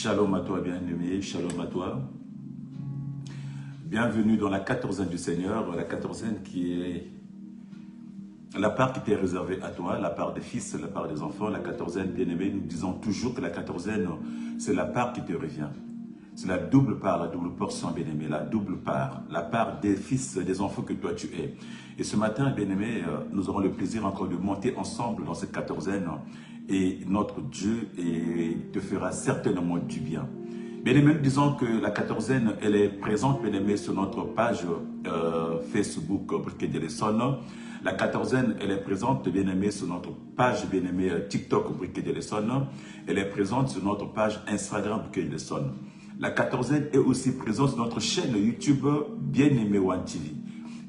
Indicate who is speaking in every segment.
Speaker 1: Shalom à toi, bien-aimé, shalom à toi. Bienvenue dans la quatorzaine du Seigneur, la quatorzaine qui est la part qui t'est réservée à toi, la part des fils, la part des enfants, la quatorzaine, bien-aimé. Nous disons toujours que la quatorzaine, c'est la part qui te revient. C'est la double part, la double portion, bien-aimé, la double part, la part des fils, des enfants que toi tu es. Et ce matin, bien-aimé, nous aurons le plaisir encore de monter ensemble dans cette quatorzaine et notre Dieu te fera certainement du bien. Bien-aimé, nous disons que la quatorzaine, elle est présente, bien-aimé, sur notre page Facebook Briquet de l'Essonne. La quatorzaine, elle est présente, bien-aimé, sur notre page, bien-aimé, TikTok Briquet de l'Essonne. Elle est présente sur notre page Instagram Briquet de l'Essonne. La quatorzaine est aussi présente sur notre chaîne YouTube Bien-Aimé One TV.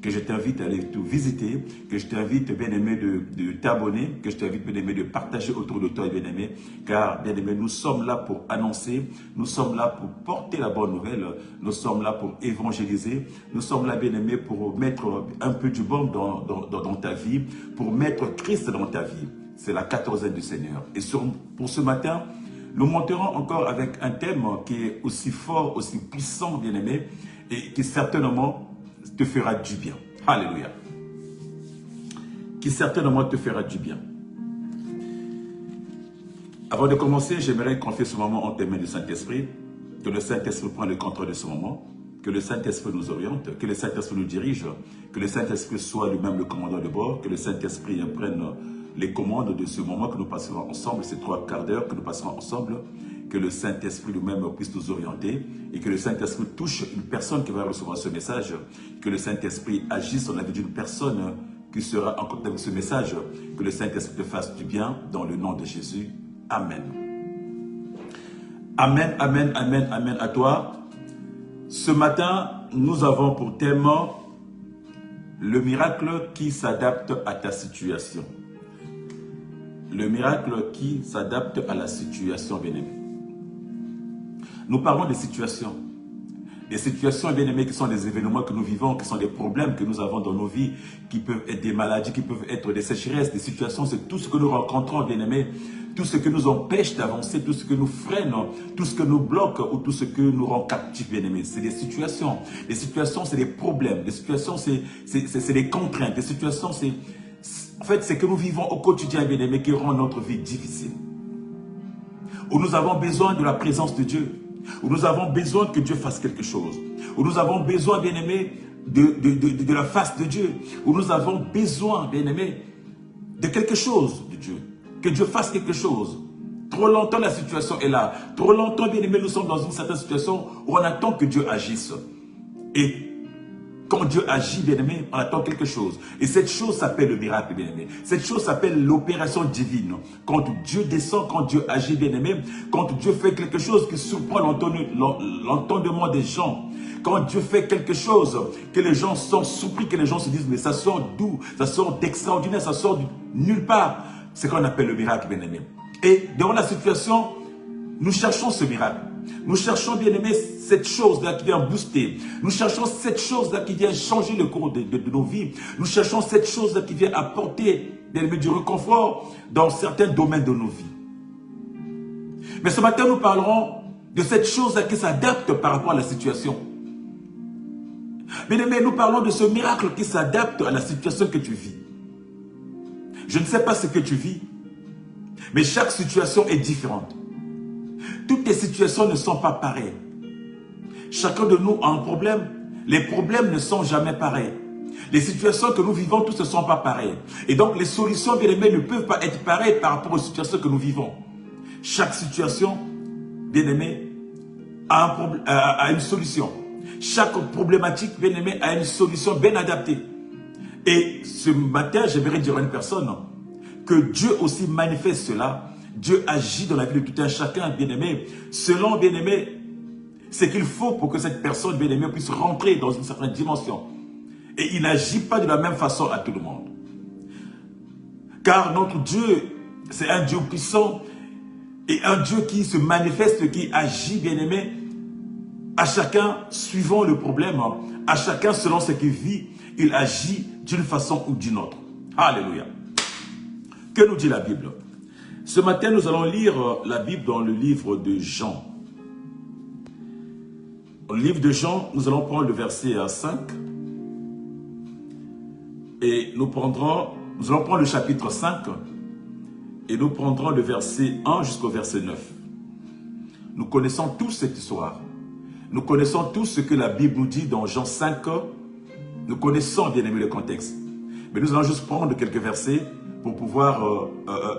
Speaker 1: Que je t'invite à aller tout visiter, que je t'invite, bien-aimé, de t'abonner, que je t'invite, bien-aimé, de partager autour de toi, bien-aimé, car, bien-aimé, nous sommes là pour annoncer, nous sommes là pour porter la bonne nouvelle, nous sommes là pour évangéliser, nous sommes là, bien-aimé, pour mettre un peu du bon dans ta vie, pour mettre Christ dans ta vie. C'est la quatorzaine du Seigneur. Et pour ce matin, nous monterons encore avec un thème qui est aussi fort, aussi puissant, bien-aimé, et qui certainement te fera du bien. Alléluia. Qui certainement te fera du bien. Avant de commencer, j'aimerais confier ce moment entre les mains du Saint-Esprit, que le Saint-Esprit prenne le contrôle de ce moment, que le Saint-Esprit nous oriente, que le Saint-Esprit nous dirige, que le Saint-Esprit soit lui-même le commandant de bord, que le Saint-Esprit prenne les commandes de ce moment que nous passerons ensemble, ces 3 quarts d'heure que nous passerons ensemble, que le Saint-Esprit lui-même puisse nous orienter et que le Saint-Esprit touche une personne qui va recevoir ce message, que le Saint-Esprit agisse dans la vie d'une personne qui sera en contact avec ce message, que le Saint-Esprit te fasse du bien dans le nom de Jésus. Amen. Amen, amen, amen, amen à toi. Ce matin, nous avons pour thème le miracle qui s'adapte à ta situation. Le miracle qui s'adapte à la situation, bien-aimé. Nous parlons des situations. Des situations, bien-aimés, qui sont des événements que nous vivons, qui sont des problèmes que nous avons dans nos vies, qui peuvent être des maladies, qui peuvent être des sécheresses, des situations. C'est tout ce que nous rencontrons, bien-aimés, tout ce que nous empêche d'avancer, tout ce que nous freine, tout ce que nous bloque ou tout ce que nous rend captifs, bien-aimés. C'est des situations. Les situations, c'est des problèmes. Les situations, c'est des contraintes. Les situations, c'est... En fait, c'est que nous vivons au quotidien, bien-aimés, qui rend notre vie difficile. Où nous avons besoin de la présence de Dieu. Où nous avons besoin que Dieu fasse quelque chose. Où nous avons besoin, bien-aimés, de la face de Dieu. Où nous avons besoin, bien-aimés, de quelque chose de Dieu. Que Dieu fasse quelque chose. Trop longtemps, la situation est là. Trop longtemps, bien-aimés, nous sommes dans une certaine situation où on attend que Dieu agisse. Et quand Dieu agit, bien-aimé, on attend quelque chose. Et cette chose s'appelle le miracle, bien-aimé. Cette chose s'appelle l'opération divine. Quand Dieu descend, quand Dieu agit, bien-aimé, quand Dieu fait quelque chose qui surprend l'entendement des gens, quand Dieu fait quelque chose que les gens sont surpris, que les gens se disent, mais ça sort d'où? Ça sort d'extraordinaire, ça sort de nulle part. C'est ce qu'on appelle le miracle, bien-aimé. Et dans la situation, nous cherchons ce miracle. Nous cherchons, bien aimé, cette chose-là qui vient booster. Nous cherchons cette chose-là qui vient changer le cours de nos vies. Nous cherchons cette chose-là qui vient apporter, bien aimé, du réconfort dans certains domaines de nos vies. Mais ce matin, nous parlerons de cette chose-là qui s'adapte par rapport à la situation. Bien aimé, nous parlons de ce miracle qui s'adapte à la situation que tu vis. Je ne sais pas ce que tu vis, mais chaque situation est différente. Toutes les situations ne sont pas pareilles. Chacun de nous a un problème. Les problèmes ne sont jamais pareils. Les situations que nous vivons, toutes ne sont pas pareilles. Et donc, les solutions, bien aimés, ne peuvent pas être pareilles par rapport aux situations que nous vivons. Chaque situation, bien aimé, a une solution. Chaque problématique, bien aimé, a une solution bien adaptée. Et ce matin, j'aimerais dire à une personne que Dieu aussi manifeste cela. Dieu agit dans la vie de tout un chacun, bien-aimé, selon, bien-aimé, ce qu'il faut pour que cette personne, bien-aimée, puisse rentrer dans une certaine dimension. Et il n'agit pas de la même façon à tout le monde. Car notre Dieu, c'est un Dieu puissant et un Dieu qui se manifeste, qui agit, bien-aimé, à chacun suivant le problème, à chacun selon ce qu'il vit, il agit d'une façon ou d'une autre. Alléluia. Que nous dit la Bible? Ce matin, nous allons lire la Bible dans le livre de Jean. Au livre de Jean, nous allons prendre le verset 5. Et nous allons prendre le chapitre 5. Et nous prendrons le verset 1 jusqu'au verset 9. Nous connaissons tous cette histoire. Nous connaissons tous ce que la Bible nous dit dans Jean 5. Nous connaissons bien aimé le contexte. Mais nous allons juste prendre quelques versets pour pouvoir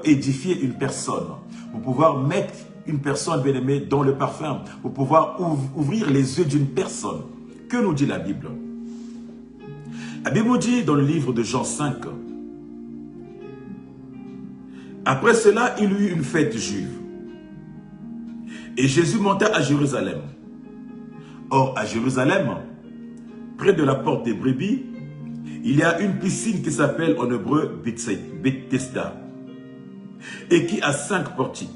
Speaker 1: édifier une personne. Pour pouvoir mettre une personne bien aimée dans le parfum. Pour pouvoir ouvrir les yeux d'une personne. Que nous dit la Bible? La Bible nous dit dans le livre de Jean 5. Après cela, il y eut une fête juive. Et Jésus monta à Jérusalem. Or, à Jérusalem, près de la porte des brebis, il y a une piscine qui s'appelle en hébreu Bethesda et qui a 5 portiques.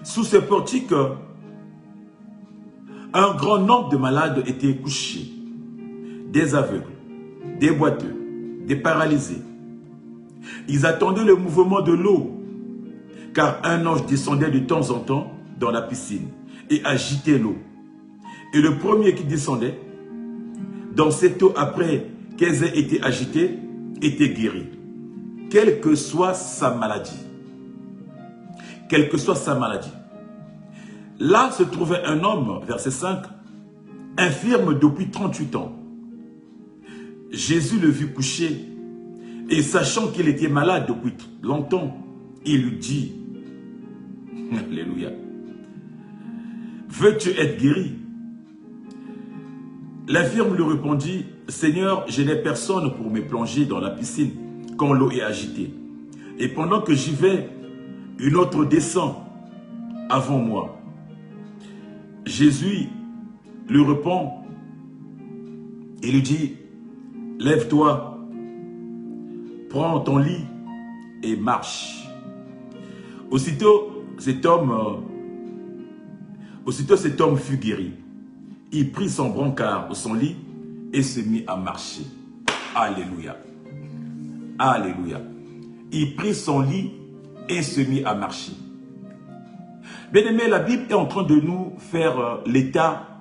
Speaker 1: Sous ces portiques, un grand nombre de malades étaient couchés, des aveugles, des boiteux, des paralysés. Ils attendaient le mouvement de l'eau, car un ange descendait de temps en temps dans la piscine et agitait l'eau. Et le premier qui descendait dans cette eau après qu'elles aient été agitées, était guéri. Quelle que soit sa maladie. Quelle que soit sa maladie. Là se trouvait un homme, verset 5, infirme depuis 38 ans. Jésus le vit coucher et sachant qu'il était malade depuis longtemps, il lui dit, Alléluia, veux-tu être guéri? L'infirme lui répondit, Seigneur, je n'ai personne pour me plonger dans la piscine quand l'eau est agitée. Et pendant que j'y vais, une autre descend avant moi. Jésus lui répond et lui dit, lève-toi, prends ton lit et marche. Aussitôt cet homme fut guéri. Il prit son brancard ou son lit et se mit à marcher. Alléluia. Alléluia. Il prit son lit et se mit à marcher. Bien-aimé, la Bible est en train de nous faire l'état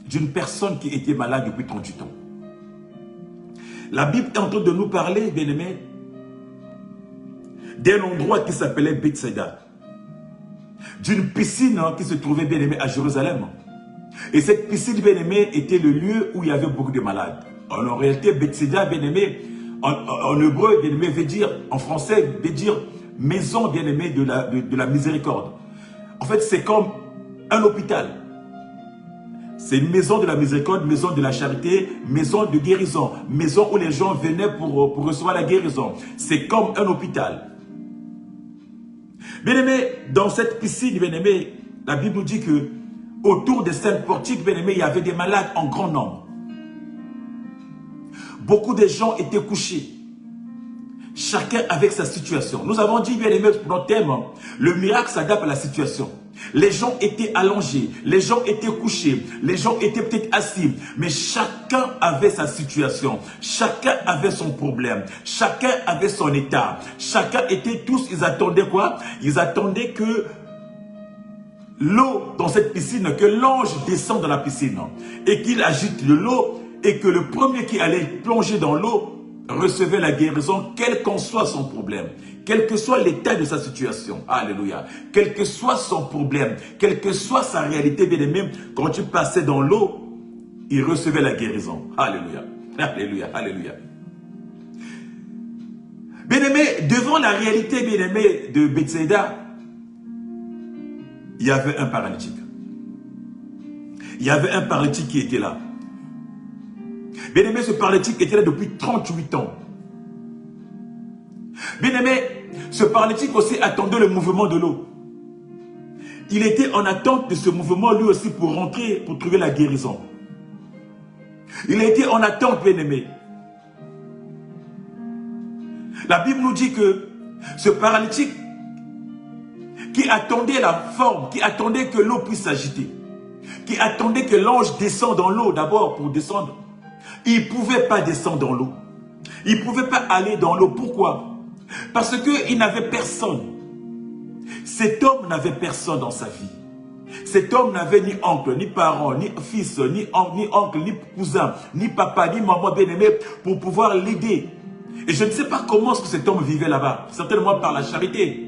Speaker 1: d'une personne qui était malade depuis 38 ans. La Bible est en train de nous parler, bien-aimé, d'un endroit qui s'appelait Bethesda. D'une piscine qui se trouvait, bien-aimé, à Jérusalem. Et cette piscine, bien-aimé, était le lieu où il y avait beaucoup de malades. En réalité, Bethesda, bien-aimé, en hébreu, bien-aimé, veut dire, en français, veut dire maison, bien-aimé, de la miséricorde. En fait, c'est comme un hôpital. C'est une maison de la miséricorde, maison de la charité, maison de guérison, maison où les gens venaient pour recevoir la guérison. C'est comme un hôpital. Bien-aimé, dans cette piscine, bien-aimé, la Bible nous dit que autour des 5 portiques, bien-aimé, il y avait des malades en grand nombre. Beaucoup de gens étaient couchés. Chacun avec sa situation. Nous avons dit, bien-aimé, pour notre thème, le miracle s'adapte à la situation. Les gens étaient allongés, les gens étaient couchés, les gens étaient peut-être assis, mais chacun avait sa situation, chacun avait son problème, chacun avait son état, chacun était tous, ils attendaient quoi? Ils attendaient que l'eau dans cette piscine, que l'ange descende dans la piscine et qu'il agite de l'eau et que le premier qui allait plonger dans l'eau recevait la guérison, quel qu'en soit son problème, quel que soit l'état de sa situation. Alléluia. Quel que soit son problème, quelle que soit sa réalité, bien aimé, quand tu passais dans l'eau, il recevait la guérison. Alléluia. Alléluia. Alléluia. Bien aimé, devant la réalité, bien aimé, de Bethesda, il y avait un paralytique. Il y avait un paralytique qui était là. Bien aimé, ce paralytique était là depuis 38 ans. Bien aimé, ce paralytique aussi attendait le mouvement de l'eau. Il était en attente de ce mouvement lui aussi pour rentrer, pour trouver la guérison. Il était en attente, bien aimé. La Bible nous dit que ce paralytique qui attendait la forme, qui attendait que l'eau puisse s'agiter, qui attendait que l'ange descende dans l'eau d'abord pour descendre, il ne pouvait pas descendre dans l'eau. Il ne pouvait pas aller dans l'eau. Pourquoi? Parce qu'il n'avait personne. Cet homme n'avait personne dans sa vie. Cet homme n'avait ni oncle, ni parent, ni fils, ni oncle, ni cousin, ni papa, ni maman bien-aimé pour pouvoir l'aider. Et je ne sais pas comment est-ce que cet homme vivait là-bas. Certainement par la charité.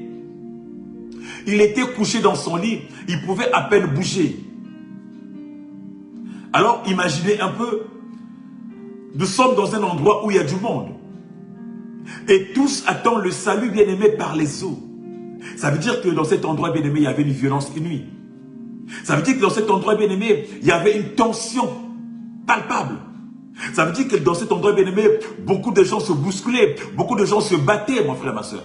Speaker 1: Il était couché dans son lit. Il pouvait à peine bouger. Alors imaginez un peu. Nous sommes dans un endroit où il y a du monde. Et tous attendent le salut bien-aimé par les eaux. Ça veut dire que dans cet endroit bien-aimé, il y avait une violence inouïe. Ça veut dire que dans cet endroit bien-aimé, il y avait une tension palpable. Ça veut dire que dans cet endroit bien-aimé, beaucoup de gens se bousculaient, beaucoup de gens se battaient, mon frère, ma soeur.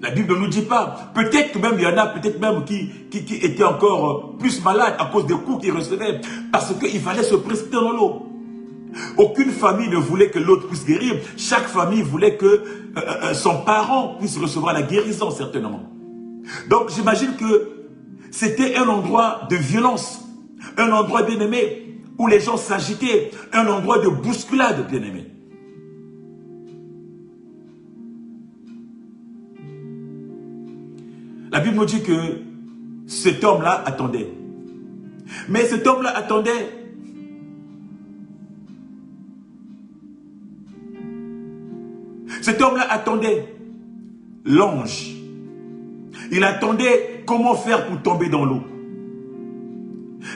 Speaker 1: La Bible ne nous dit pas. Peut-être que même il y en a, peut-être même qui étaient encore plus malades à cause des coups qu'ils recevaient, parce qu'il fallait se précipiter dans l'eau. Aucune famille ne voulait que l'autre puisse guérir. Chaque famille voulait que son parent puisse recevoir la guérison, certainement. Donc j'imagine que c'était un endroit de violence, un endroit bien-aimé où les gens s'agitaient, un endroit de bousculade bien-aimé. La Bible nous dit que cet homme-là attendait. Mais cet homme-là attendait. Cet homme-là attendait l'ange. Il attendait comment faire pour tomber dans l'eau.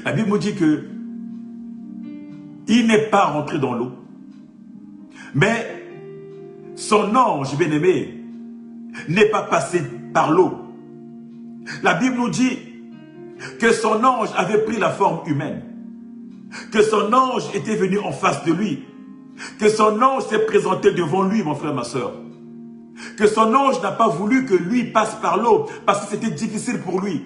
Speaker 1: La Bible nous dit que il n'est pas rentré dans l'eau. Mais son ange bien-aimé n'est pas passé par l'eau. La Bible nous dit que son ange avait pris la forme humaine. Que son ange était venu en face de lui. Que son ange s'est présenté devant lui, mon frère, ma soeur. Que son ange n'a pas voulu que lui passe par l'eau parce que c'était difficile pour lui.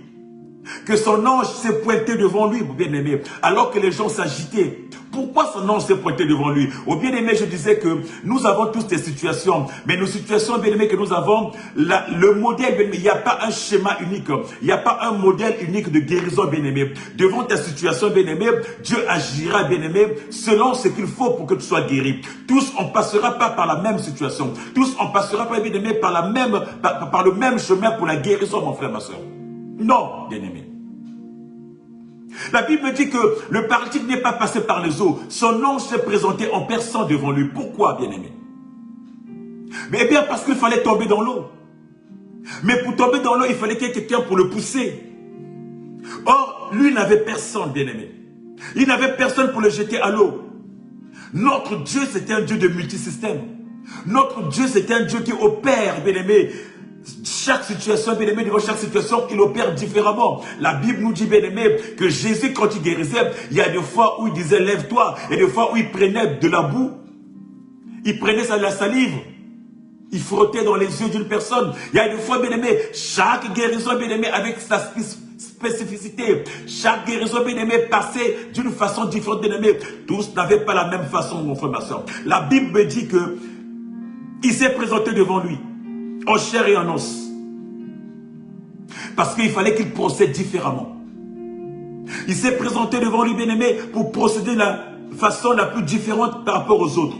Speaker 1: Que son ange s'est pointé devant lui, mon bien-aimé, alors que les gens s'agitaient. Pourquoi son ange s'est pointé devant lui? Au bien-aimé, je disais que nous avons tous des situations, mais nos situations, bien-aimé, que nous avons, le modèle, bien-aimé, il n'y a pas un schéma unique, il n'y a pas un modèle unique de guérison, bien-aimé. Devant ta situation, bien-aimé, Dieu agira, bien-aimé, selon ce qu'il faut pour que tu sois guéri. Tous, on ne passera pas par la même situation. Tous, on ne passera pas, bien-aimé, par le même chemin pour la guérison, mon frère, ma soeur. Non, bien-aimé. La Bible dit que le paralytique n'est pas passé par les eaux. Son ange s'est présenté en personne devant lui. Pourquoi, bien-aimé? Mais bien parce qu'il fallait tomber dans l'eau. Mais pour tomber dans l'eau, il fallait qu'il y ait quelqu'un pour le pousser. Or, lui n'avait personne, bien-aimé. Il n'avait personne pour le jeter à l'eau. Notre Dieu, c'était un Dieu de multisystème. Notre Dieu, c'était un Dieu qui opère, bien-aimé. Chaque situation, bien-aimé, devant chaque situation, il opère différemment. La Bible nous dit, bien-aimé, que Jésus, quand il guérissait, il y a des fois où il disait, lève-toi. Et des fois où il prenait de la boue. Il prenait de la salive. Il frottait dans les yeux d'une personne. Il y a des fois, bien-aimé, chaque guérison, bien-aimé, avec sa spécificité. Chaque guérison, bien-aimé, passait d'une façon différente, bien-aimé. Tous n'avaient pas la même façon, mon frère, ma soeur. La Bible me dit que il s'est présenté devant lui, en chair et en os. Parce qu'il fallait qu'il procède différemment. Il s'est présenté devant lui, bien-aimé, pour procéder de la façon la plus différente par rapport aux autres.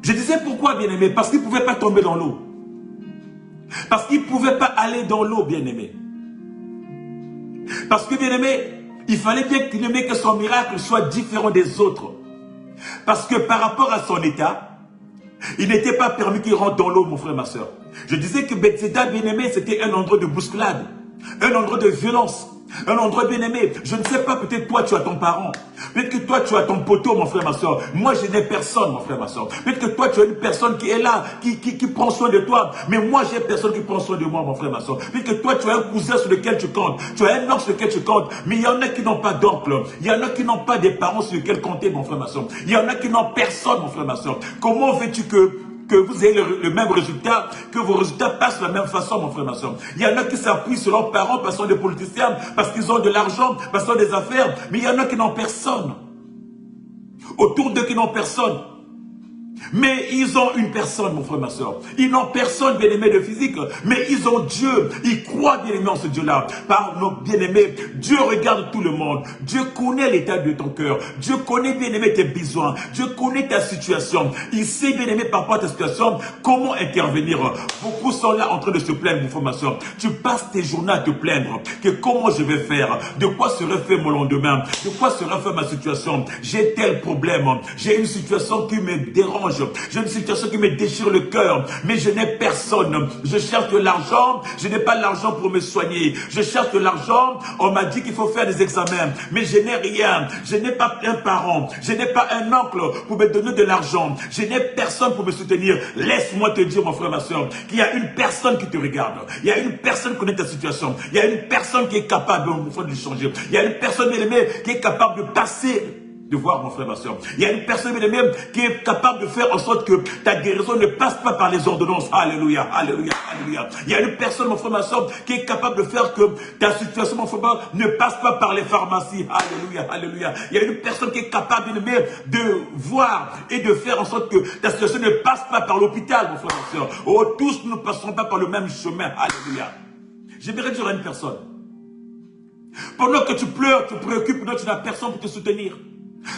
Speaker 1: Je disais pourquoi, bien-aimé? Parce qu'il ne pouvait pas tomber dans l'eau. Parce qu'il ne pouvait pas aller dans l'eau, bien-aimé. Parce que, bien-aimé, il fallait bien que son miracle soit différent des autres. Parce que par rapport à son état, il n'était pas permis qu'il rentre dans l'eau, mon frère, ma soeur. Je disais que Bethséda, bien-aimé, c'était un endroit de bousculade, un endroit de violence, un endroit bien-aimé. Je ne sais pas, peut-être toi, tu as ton parent. Peut-être que toi, tu as ton poteau, mon frère, ma soeur. Moi, je n'ai personne, mon frère, ma soeur. Peut-être que toi, tu as une personne qui est là, qui prend soin de toi. Mais moi, j'ai personne qui prend soin de moi, mon frère, ma soeur. Peut-être que toi, tu as un cousin sur lequel tu comptes. Tu as un oncle sur lequel tu comptes. Mais il y en a qui n'ont pas d'oncle. Il y en a qui n'ont pas des parents sur lesquels compter, mon frère, ma soeur. Il y en a qui n'ont personne, mon frère, ma soeur. Comment veux-tu que vous ayez le même résultat, que vos résultats passent de la même façon, mon frère, ma soeur? Il y en a qui s'appuient sur leurs parents parce qu'ils sont des politiciens, parce qu'ils ont de l'argent, parce qu'ils ont des affaires. Mais il y en a qui n'ont personne. Autour d'eux qui n'ont personne. Mais ils ont une personne, mon frère, ma soeur. Ils n'ont personne, bien-aimé, de physique. Mais ils ont Dieu. Ils croient, bien-aimé, en ce Dieu-là. Par nos bien-aimés, Dieu regarde tout le monde. Dieu connaît l'état de ton cœur. Dieu connaît, bien-aimé, tes besoins. Dieu connaît ta situation. Il sait, bien-aimé, par rapport à ta situation, comment intervenir. Beaucoup sont là en train de se plaindre, mon frère, ma soeur. Tu passes tes journées à te plaindre. Que comment je vais faire? De quoi serait fait mon lendemain? De quoi sera fait ma situation? J'ai tel problème. J'ai une situation qui me dérange. J'ai une situation qui me déchire le cœur, mais je n'ai personne. Je cherche de l'argent, je n'ai pas l'argent pour me soigner. Je cherche de l'argent, on m'a dit qu'il faut faire des examens, mais je n'ai rien. Je n'ai pas un parent, je n'ai pas un oncle pour me donner de l'argent. Je n'ai personne pour me soutenir. Laisse-moi te dire, mon frère, ma soeur, qu'il y a une personne qui te regarde. Il y a une personne qui connaît ta situation. Il y a une personne qui est capable, mon frère, de changer. Il y a une personne, bien aimée, qui est capable de passer, de voir, mon frère, ma soeur. Il y a une personne même qui est capable de faire en sorte que ta guérison ne passe pas par les ordonnances. Alléluia, alléluia, alléluia. Il y a une personne, mon frère, ma soeur, qui est capable de faire que ta situation, mon frère, ne passe pas par les pharmacies. Alléluia, alléluia. Il y a une personne qui est capable de voir et de faire en sorte que ta situation ne passe pas par l'hôpital, mon frère, ma soeur. Oh, tous nous ne passerons pas par le même chemin. Alléluia. J'aimerais dire à une personne, pendant que tu pleures, tu te préoccupes, pendant que tu n'as personne pour te soutenir.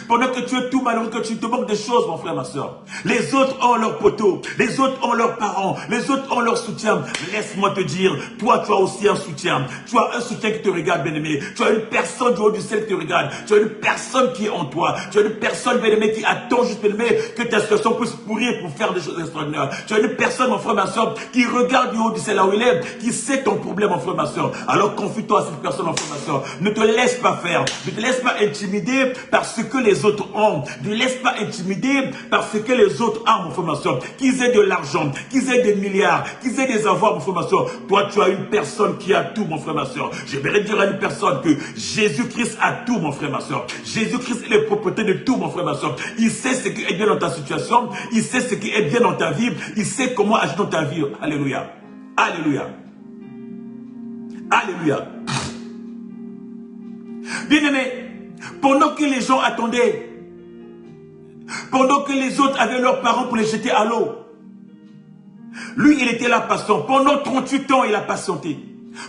Speaker 1: Pendant que tu es tout malheureux, que tu te manques des choses, mon frère, ma soeur. Les autres ont leur poteau, les autres ont leurs parents, les autres ont leur soutien. Laisse-moi te dire, toi, tu as aussi un soutien. Tu as un soutien qui te regarde, bien-aimé. Tu as une personne du haut du ciel qui te regarde. Tu as une personne qui est en toi. Tu as une personne, bien-aimé, qui attend juste, bien-aimé, que ta situation puisse pourrir pour faire des choses extraordinaires. Tu as une personne, mon frère, ma soeur, qui regarde du haut du ciel là où il est, qui sait ton problème, mon frère, ma soeur. Alors confie-toi à cette personne, mon frère, ma soeur. Ne te laisse pas faire. Ne te laisse pas intimider parce que les autres ont. Ne laisse pas intimider parce que les autres ont, mon frère, ma soeur. Qu'ils aient de l'argent, qu'ils aient des milliards, qu'ils aient des avoirs, mon frère, ma soeur. Toi, tu as une personne qui a tout, mon frère, ma soeur. J'aimerais dire à une personne que Jésus-Christ a tout, mon frère, ma soeur. Jésus-Christ est le propriétaire de tout, mon frère, ma soeur. Il sait ce qui est bien dans ta situation. Il sait ce qui est bien dans ta vie. Il sait comment agir dans ta vie. Alléluia. Alléluia. Alléluia. Bien-aimé, pendant que les gens attendaient, pendant que les autres avaient leurs parents pour les jeter à l'eau, lui, il était là patient. Pendant 38 ans, il a patienté.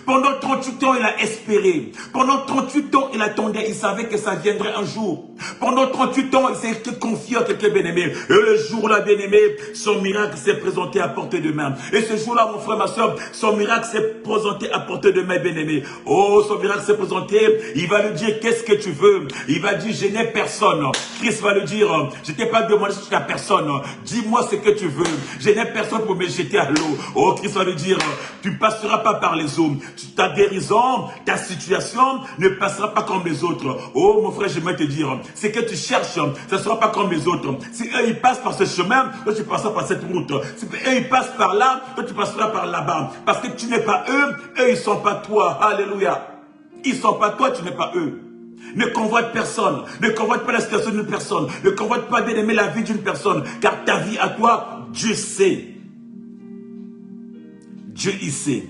Speaker 1: Pendant 38 ans, il a espéré. Pendant 38 ans, il attendait. Il savait que ça viendrait un jour. Pendant 38 ans, il s'est confié à quelqu'un, bien-aimé. Et le jour-là, bien-aimé, son miracle s'est présenté à portée de main. Et ce jour-là, mon frère, ma soeur, son miracle s'est présenté à portée de main, bien-aimé. Oh, son miracle s'est présenté. Il va lui dire, qu'est-ce que tu veux? Il va dire, je n'ai personne. Christ va lui dire, je ne t'ai pas demandé si tu n'as personne. Dis-moi ce que tu veux. Je n'ai personne pour me jeter à l'eau. Oh, Christ va lui dire, tu ne passeras pas par les eaux. Ta guérison, ta situation ne passera pas comme les autres. Oh mon frère, j'aimerais te dire, ce que tu cherches, ça ne sera pas comme les autres. Si eux ils passent par ce chemin, toi tu passeras par cette route. Si eux ils passent par là, toi tu passeras par là-bas. Parce que tu n'es pas eux, eux ils ne sont pas toi. Alléluia. Ils ne sont pas toi, tu n'es pas eux. Ne convoite personne, ne convoite pas la situation d'une personne, ne convoite pas d'aimer la vie d'une personne, car ta vie à toi, Dieu sait. Dieu y sait.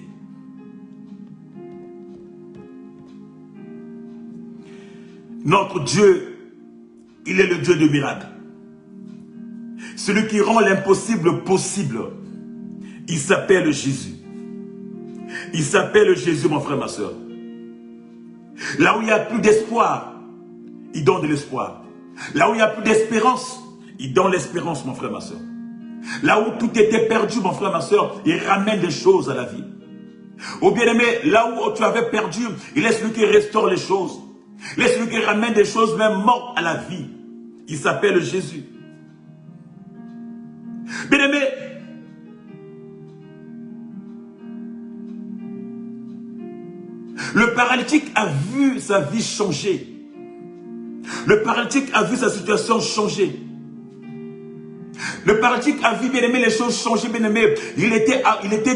Speaker 1: Notre Dieu, il est le Dieu de miracles. Celui qui rend l'impossible possible. Il s'appelle Jésus. Il s'appelle Jésus, mon frère, ma soeur. Là où il n'y a plus d'espoir, il donne de l'espoir. Là où il n'y a plus d'espérance, il donne l'espérance, mon frère, ma soeur. Là où tout était perdu, mon frère, ma soeur, il ramène des choses à la vie. Au bien-aimé, là où tu avais perdu, il laisse lui qui restaure les choses. Laisse-lui qui ramène des choses même mortes à la vie. Il s'appelle Jésus. Bien-aimé, le paralytique a vu sa vie changer. Le paralytique a vu sa situation changer. Le paralytique a vu, bien-aimé, les choses changer, bien-aimé. Il était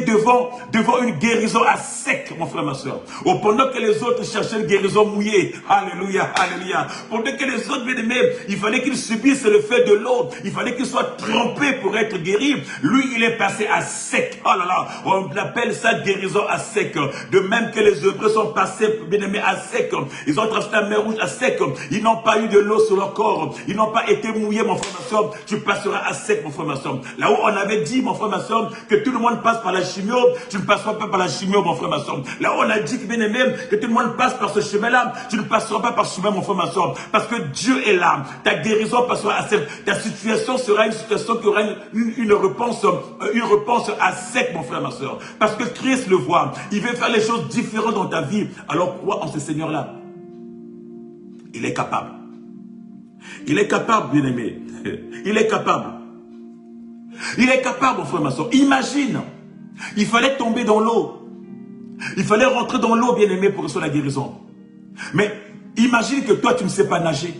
Speaker 1: devant une guérison à sec, mon frère, ma soeur. Oh, pendant que les autres cherchaient une guérison mouillée. Alléluia, alléluia. Pendant que les autres, bien-aimé, il fallait qu'ils subissent le fait de l'eau. Il fallait qu'ils soient trempés pour être guéris. Lui, il est passé à sec. Oh là là, on appelle ça guérison à sec. De même que les œuvres sont passés, bien-aimé, à sec. Ils ont traversé la mer rouge à sec. Ils n'ont pas eu de l'eau sur leur corps. Ils n'ont pas été mouillés, mon frère, ma soeur. Tu passeras à sec sec, mon frère, ma soeur. Là où on avait dit, mon frère, ma soeur, que tout le monde passe par la chimio, tu ne passeras pas par la chimio, mon frère, ma soeur. Là où on a dit, bien aimé, que tout le monde passe par ce chemin-là, tu ne passeras pas par ce chemin, mon frère, ma soeur. Parce que Dieu est là. Ta guérison passera à sec. Ta situation sera une situation qui aura une réponse à sec, mon frère, ma soeur. Parce que Christ le voit. Il veut faire les choses différentes dans ta vie. Alors crois en ce Seigneur-là. Il est capable. Il est capable, bien-aimé. Il est capable. Il est capable, mon frère, ma soeur. Imagine, il fallait tomber dans l'eau. Il fallait rentrer dans l'eau, bien-aimé, pour recevoir la guérison. Mais imagine que toi, tu ne sais pas nager.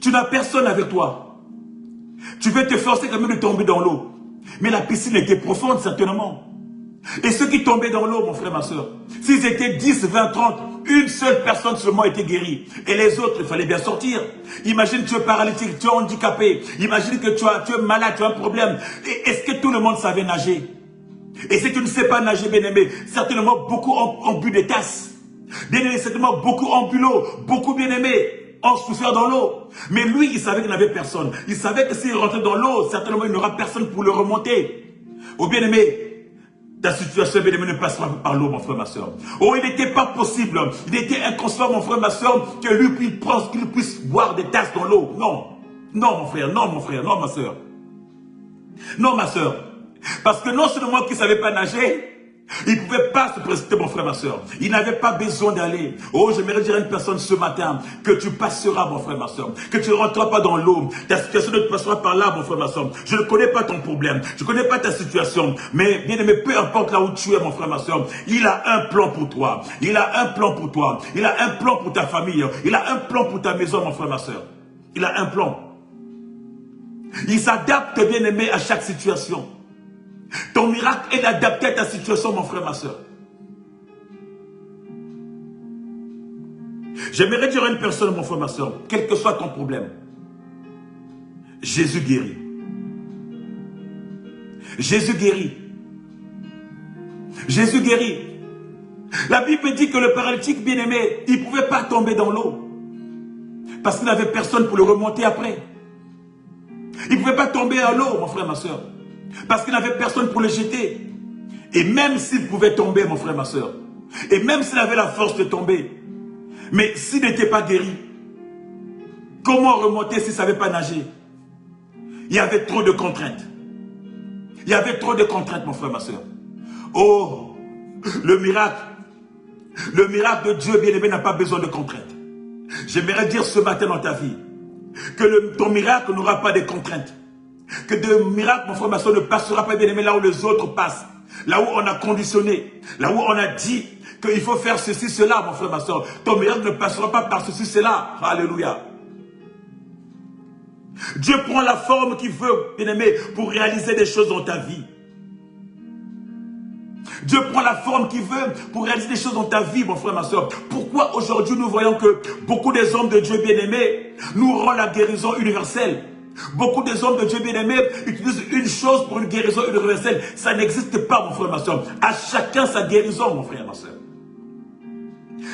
Speaker 1: Tu n'as personne avec toi. Tu veux te forcer quand même de tomber dans l'eau. Mais la piscine était profonde, certainement. Et ceux qui tombaient dans l'eau, mon frère, ma soeur, s'ils étaient 10, 20, 30, une seule personne seulement était guérie. Et les autres, il fallait bien sortir. Imagine, tu es paralytique, tu es handicapé. Imagine que tu es malade, tu as un problème. Est-ce que tout le monde savait nager? Et si tu ne sais pas nager, bien-aimé, certainement beaucoup ont bu des tasses. Bien-aimé, certainement beaucoup ont bu l'eau. Beaucoup, bien-aimés, ont souffert dans l'eau. Mais lui, il savait qu'il n'avait personne. Il savait que s'il rentrait dans l'eau, certainement il n'aura personne pour le remonter. Oh, bien-aimé, ta situation, bien-aimé, ne passera pas par l'eau, mon frère, ma soeur. Oh, il n'était pas possible. Il était inconcevable, mon frère, ma soeur, que lui qu'il puisse boire des tasses dans l'eau. Non. Non, mon frère, non, ma soeur. Non, ma soeur. Parce que non seulement qu'il ne savait pas nager, il ne pouvait pas se précipiter, mon frère, ma soeur. Il n'avait pas besoin d'aller. Oh, j'aimerais dire à une personne ce matin que tu passeras, mon frère, ma soeur. Que tu ne rentreras pas dans l'eau. Ta situation ne te passera par là, mon frère, ma soeur. Je ne connais pas ton problème. Je ne connais pas ta situation. Mais, bien aimé, peu importe là où tu es, mon frère, ma soeur, il a un plan pour toi. Il a un plan pour toi. Il a un plan pour ta famille. Il a un plan pour ta maison, mon frère, ma soeur. Il a un plan. Il s'adapte, bien aimé, à chaque situation. Ton miracle est adapté à ta situation, mon frère, ma soeur. J'aimerais dire à une personne, mon frère, ma soeur, quel que soit ton problème, Jésus guérit. Jésus guérit. Jésus guérit. La Bible dit que le paralytique, bien-aimé, il ne pouvait pas tomber dans l'eau. Parce qu'il n'avait personne pour le remonter après. Il ne pouvait pas tomber à l'eau, mon frère, ma soeur. Parce qu'il n'avait personne pour le jeter. Et même s'il pouvait tomber, mon frère, ma soeur, et même s'il avait la force de tomber, mais s'il n'était pas guéri, comment remonter s'il ne savait pas nager? Il y avait trop de contraintes. Il y avait trop de contraintes, mon frère, ma soeur. Oh, le miracle de Dieu bien-aimé n'a pas besoin de contraintes. J'aimerais dire ce matin dans ta vie que ton miracle n'aura pas de contraintes. Que de miracle, mon frère, ma soeur, ne passera pas, bien aimé, là où les autres passent. Là où on a conditionné. Là où on a dit qu'il faut faire ceci, cela, mon frère, ma soeur. Ton miracle ne passera pas par ceci, cela. Alléluia. Dieu prend la forme qu'il veut, bien aimé, pour réaliser des choses dans ta vie. Dieu prend la forme qu'il veut pour réaliser des choses dans ta vie, mon frère, ma soeur. Pourquoi aujourd'hui nous voyons que beaucoup des hommes de Dieu bien-aimés nous rendent la guérison universelle? Beaucoup des hommes de Dieu bien-aimés utilisent une chose pour une guérison universelle. Ça n'existe pas, mon frère, ma soeur. À chacun sa guérison, mon frère, ma soeur.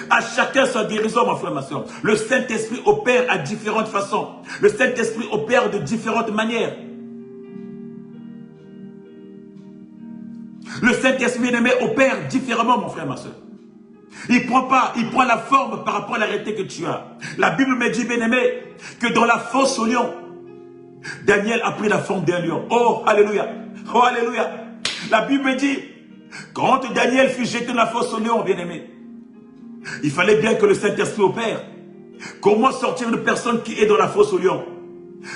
Speaker 1: À chacun sa guérison, mon frère, ma soeur. Le Saint-Esprit opère à différentes façons. Le Saint-Esprit opère de différentes manières. Le Saint-Esprit bien-aimé opère différemment, mon frère, ma soeur. Il prend la forme par rapport à la réalité que tu as. La Bible me dit, bien-aimé, que dans la fosse au lion, Daniel a pris la forme d'un lion. Oh, alléluia. Oh, alléluia. La Bible me dit, quand Daniel fut jeté dans la fosse au lion, bien-aimé, il fallait bien que le Saint-Esprit opère. Comment sortir une personne qui est dans la fosse au lion?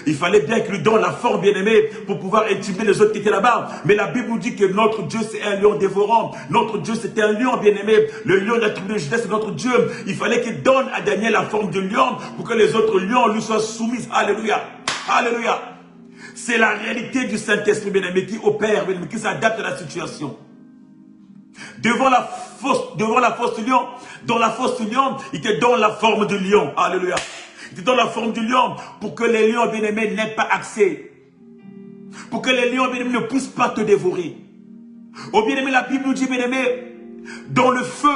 Speaker 1: Il fallait bien qu'il lui donne la forme, bien-aimé, pour pouvoir intimider les autres qui étaient là-bas. Mais la Bible nous dit que notre Dieu, c'est un lion dévorant. Notre Dieu, c'était un lion, bien-aimé. Le lion de la tribu de Juda, c'est notre Dieu. Il fallait qu'il donne à Daniel la forme de lion pour que les autres lions lui soient soumis. Alléluia. Alléluia. C'est la réalité du Saint-Esprit, bien-aimé, qui opère, bien-aimé, qui s'adapte à la situation. Devant la fosse du lion, dans la fosse du lion, il te donne la forme du lion. Alléluia. Il te donne la forme du lion pour que les lions, bien-aimés, n'aient pas accès. Pour que les lions, bien-aimés, ne puissent pas te dévorer. Oh, bien-aimé, la Bible nous dit, bien-aimé, dans le feu,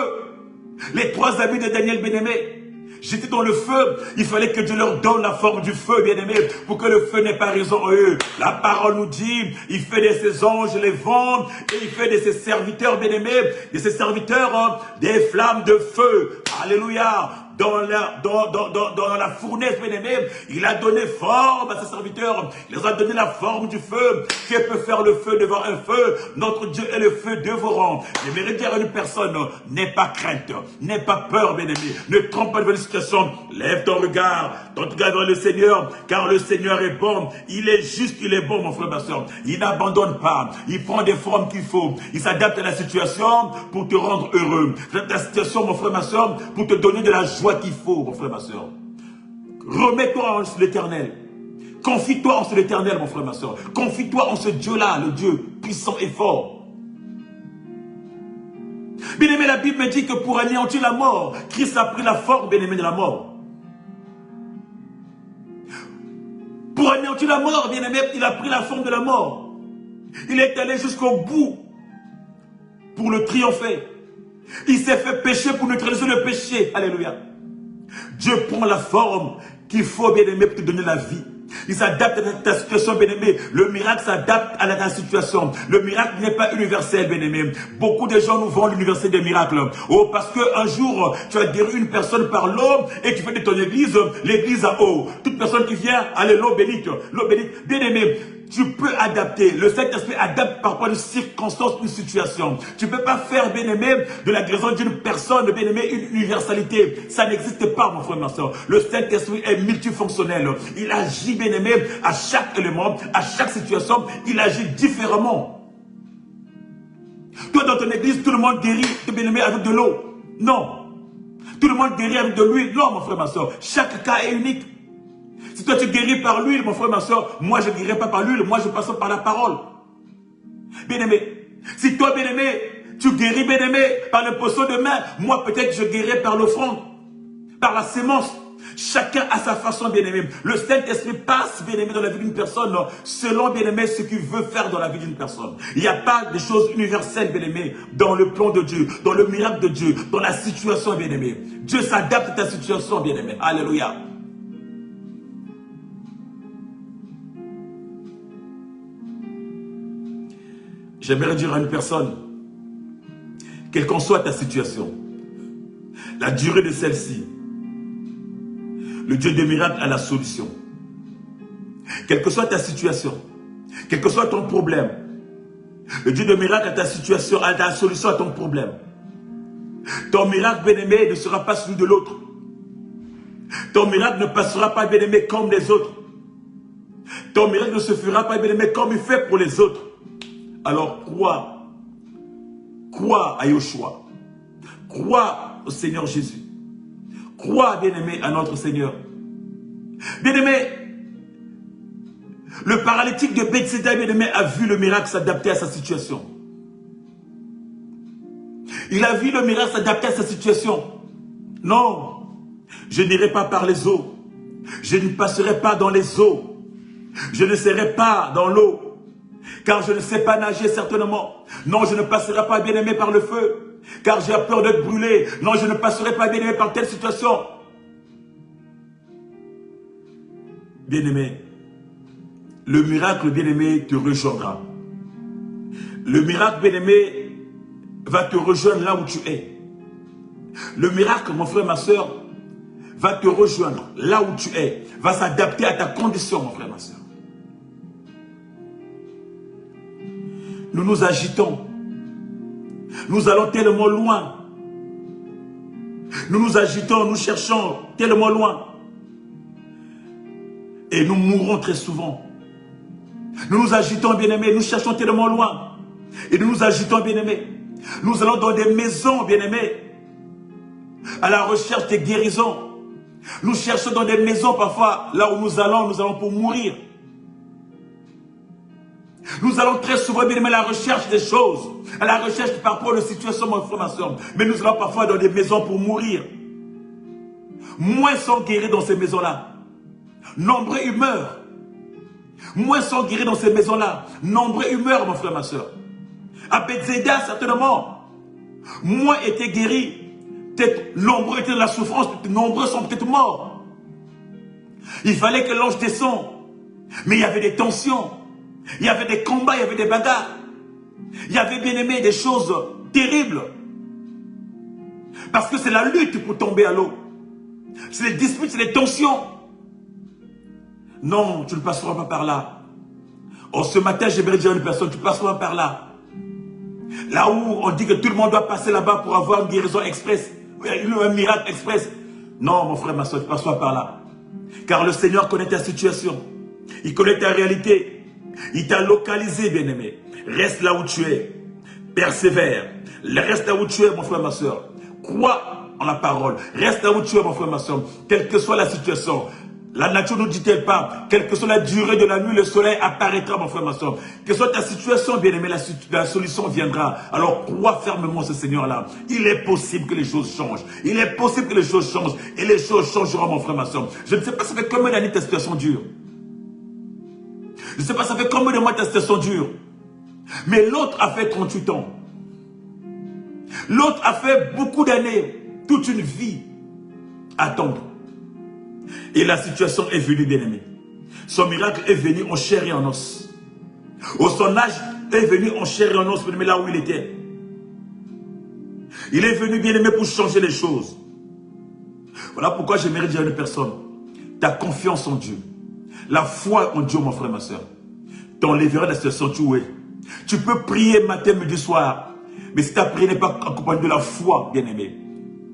Speaker 1: les 3 amis de Daniel, bien-aimé, J'étais dans le feu, il fallait que Dieu leur donne la forme du feu, bien-aimé, pour que le feu n'ait pas raison en eux. La parole nous dit, il fait de ses anges les vents, et il fait de ses serviteurs, bien-aimés, de ses serviteurs, des flammes de feu. Alléluia. Dans la fournaise, bien-aimé, il a donné forme à ses serviteurs. Il leur a donné la forme du feu. Qui peut faire le feu devant un feu? Notre Dieu est le feu dévorant. J'aimerais dire à une personne, n'aie pas crainte, n'aie pas peur, bien-aimé. Ne trompe pas devant une situation. Lève ton regard vers le Seigneur, car le Seigneur est bon. Il est juste, il est bon, mon frère, ma soeur. Il n'abandonne pas. Il prend des formes qu'il faut. Il s'adapte à la situation pour te rendre heureux. S'adapte à la situation, mon frère, ma soeur, pour te donner de la joie qu'il faut, mon frère, ma soeur. Remets-toi en l'Éternel. Confie-toi en l'Éternel, mon frère, ma soeur. Confie-toi en ce Dieu-là, le Dieu puissant et fort. Bien-aimé, la Bible me dit que pour anéantir la mort, Christ a pris la forme, bien-aimé, de la mort. Pour anéantir la mort, bien-aimé, il a pris la forme de la mort. Il est allé jusqu'au bout pour le triompher. Il s'est fait pécher pour neutraliser le péché. Alléluia. Dieu prend la forme qu'il faut, bien-aimé, pour te donner la vie. Il s'adapte à ta situation, bien-aimé. Le miracle s'adapte à ta situation. Le miracle n'est pas universel, bien-aimé. Beaucoup de gens nous vendent l'universel des miracles. Oh, parce qu'un jour, tu as guéri une personne par l'eau et tu fais de ton église l'église à eau. Toute personne qui vient, allez, l'eau bénite. L'eau bénite. Bien-aimé, tu peux adapter. Le Saint-Esprit adapte par rapport à une circonstance, une situation. Tu ne peux pas faire, bien-aimé, de la guérison d'une personne, bien-aimé, une universalité. Ça n'existe pas, mon frère, ma soeur. Le Saint-Esprit est multifonctionnel. Il agit, bien-aimé, à chaque élément, à chaque situation. Il agit différemment. Toi, dans ton église, tout le monde guérit, bien-aimé, avec de l'eau. Non. Tout le monde guérit avec de l'huile. Non, mon frère, ma soeur. Chaque cas est unique. Si toi tu guéris par l'huile, mon frère, ma soeur, moi je ne guérirai pas par l'huile, moi je passe par la parole. Bien-aimé, si toi, bien-aimé, tu guéris, bien-aimé, par le poisson de main, moi peut-être je guérirai par l'offrande, par la sémence. Chacun a sa façon, bien-aimé. Le Saint-Esprit passe, bien-aimé, dans la vie d'une personne, selon, bien-aimé, ce qu'il veut faire dans la vie d'une personne. Il n'y a pas de choses universelles, bien-aimé, dans le plan de Dieu, dans le miracle de Dieu, dans la situation, bien-aimé. Dieu s'adapte à ta situation, bien-aimé. Alléluia. J'aimerais dire à une personne, quelle qu'en soit ta situation, la durée de celle-ci, le Dieu des miracles a la solution. Quelle que soit ta situation, quel que soit ton problème, le Dieu des miracles a ta situation, a la solution à ton problème. Ton miracle, bien-aimé, ne sera pas celui de l'autre. Ton miracle ne passera pas, bien-aimé, comme les autres. Ton miracle ne se fera pas, bien-aimé, comme il fait pour les autres. Alors crois à Yoshua, crois au Seigneur Jésus, crois, bien-aimé, à notre Seigneur. Bien-aimé, le paralytique de Bethsaida, bien-aimé, a vu le miracle s'adapter à sa situation. Il a vu le miracle s'adapter à sa situation. Non, je n'irai pas par les eaux, je ne passerai pas dans les eaux, je ne serai pas dans l'eau. Car je ne sais pas nager certainement. Non, je ne passerai pas, bien-aimé, par le feu. Car j'ai peur d'être brûlé. Non, je ne passerai pas, bien-aimé, par telle situation. Bien-aimé, le miracle, bien-aimé, te rejoindra. Le miracle, bien-aimé, va te rejoindre là où tu es. Le miracle, mon frère, ma soeur, va te rejoindre là où tu es. Va s'adapter à ta condition, mon frère, ma soeur. Nous nous agitons. Nous allons tellement loin. Nous nous agitons, nous cherchons tellement loin. Et nous mourrons très souvent. Nous nous agitons, bien-aimés, nous cherchons tellement loin. Et nous nous agitons, bien-aimés. Nous allons dans des maisons, bien-aimés, à la recherche des guérisons. Nous cherchons dans des maisons, parfois, là où nous allons pour mourir. Nous allons très souvent, bien aimé, à la recherche des choses, à la recherche par rapport aux situations, mon frère, ma soeur. Mais nous allons parfois dans des maisons pour mourir. Moins sont guéris dans ces maisons-là. Nombreux y meurent. Moins sont guéris dans ces maisons-là. Nombreux y meurent, mon frère, ma soeur. À Bethsaida, certainement, moins étaient guéris peut-être nombreux étaient dans la souffrance, nombreux sont peut-être morts. Il fallait que l'ange descende. Mais il y avait des tensions. Il y avait des combats, il y avait des bagarres. Il y avait bien aimé des choses terribles. Parce que c'est la lutte pour tomber à l'eau. C'est les disputes, c'est les tensions. Non, tu ne passeras pas par là. Oh, ce matin, j'aimerais dire à une personne, tu ne passeras pas par là. Là où on dit que tout le monde doit passer là-bas pour avoir une guérison express, un miracle express. Non, mon frère, ma soeur, tu ne passeras pas par là. Car le Seigneur connaît ta situation. Il connaît ta réalité. Il t'a localisé, bien-aimé. Reste là où tu es. Persévère. Reste là où tu es, mon frère, ma soeur. Crois en la parole. Reste là où tu es, mon frère, ma soeur. Quelle que soit la situation. La nature ne nous dit-elle pas, quelle que soit la durée de la nuit, le soleil apparaîtra, mon frère, ma soeur. Quelle que soit ta situation, bien-aimé, la solution viendra. Alors crois fermement ce Seigneur-là. Il est possible que les choses changent. Il est possible que les choses changent. Et les choses changeront, mon frère, ma soeur. Je ne sais pas, ça fait combien d'années ta situation dure. Je ne sais pas, ça fait combien de mois ta situation dure. Mais l'autre a fait 38 ans. L'autre a fait beaucoup d'années, toute une vie, à attendre. Et la situation est venue, bien-aimé. Son miracle est venu en chair et en os. Son âge est venu en chair et en os, bien-aimé, là où il était. Il est venu, bien-aimé, pour changer les choses. Voilà pourquoi j'aimerais dire à une personne, ta confiance en Dieu, la foi en Dieu, mon frère, ma soeur, t'enlèvera de la situation où tu es. Tu peux prier matin, midi, soir. Mais si ta prière n'est pas accompagnée de la foi, bien-aimé,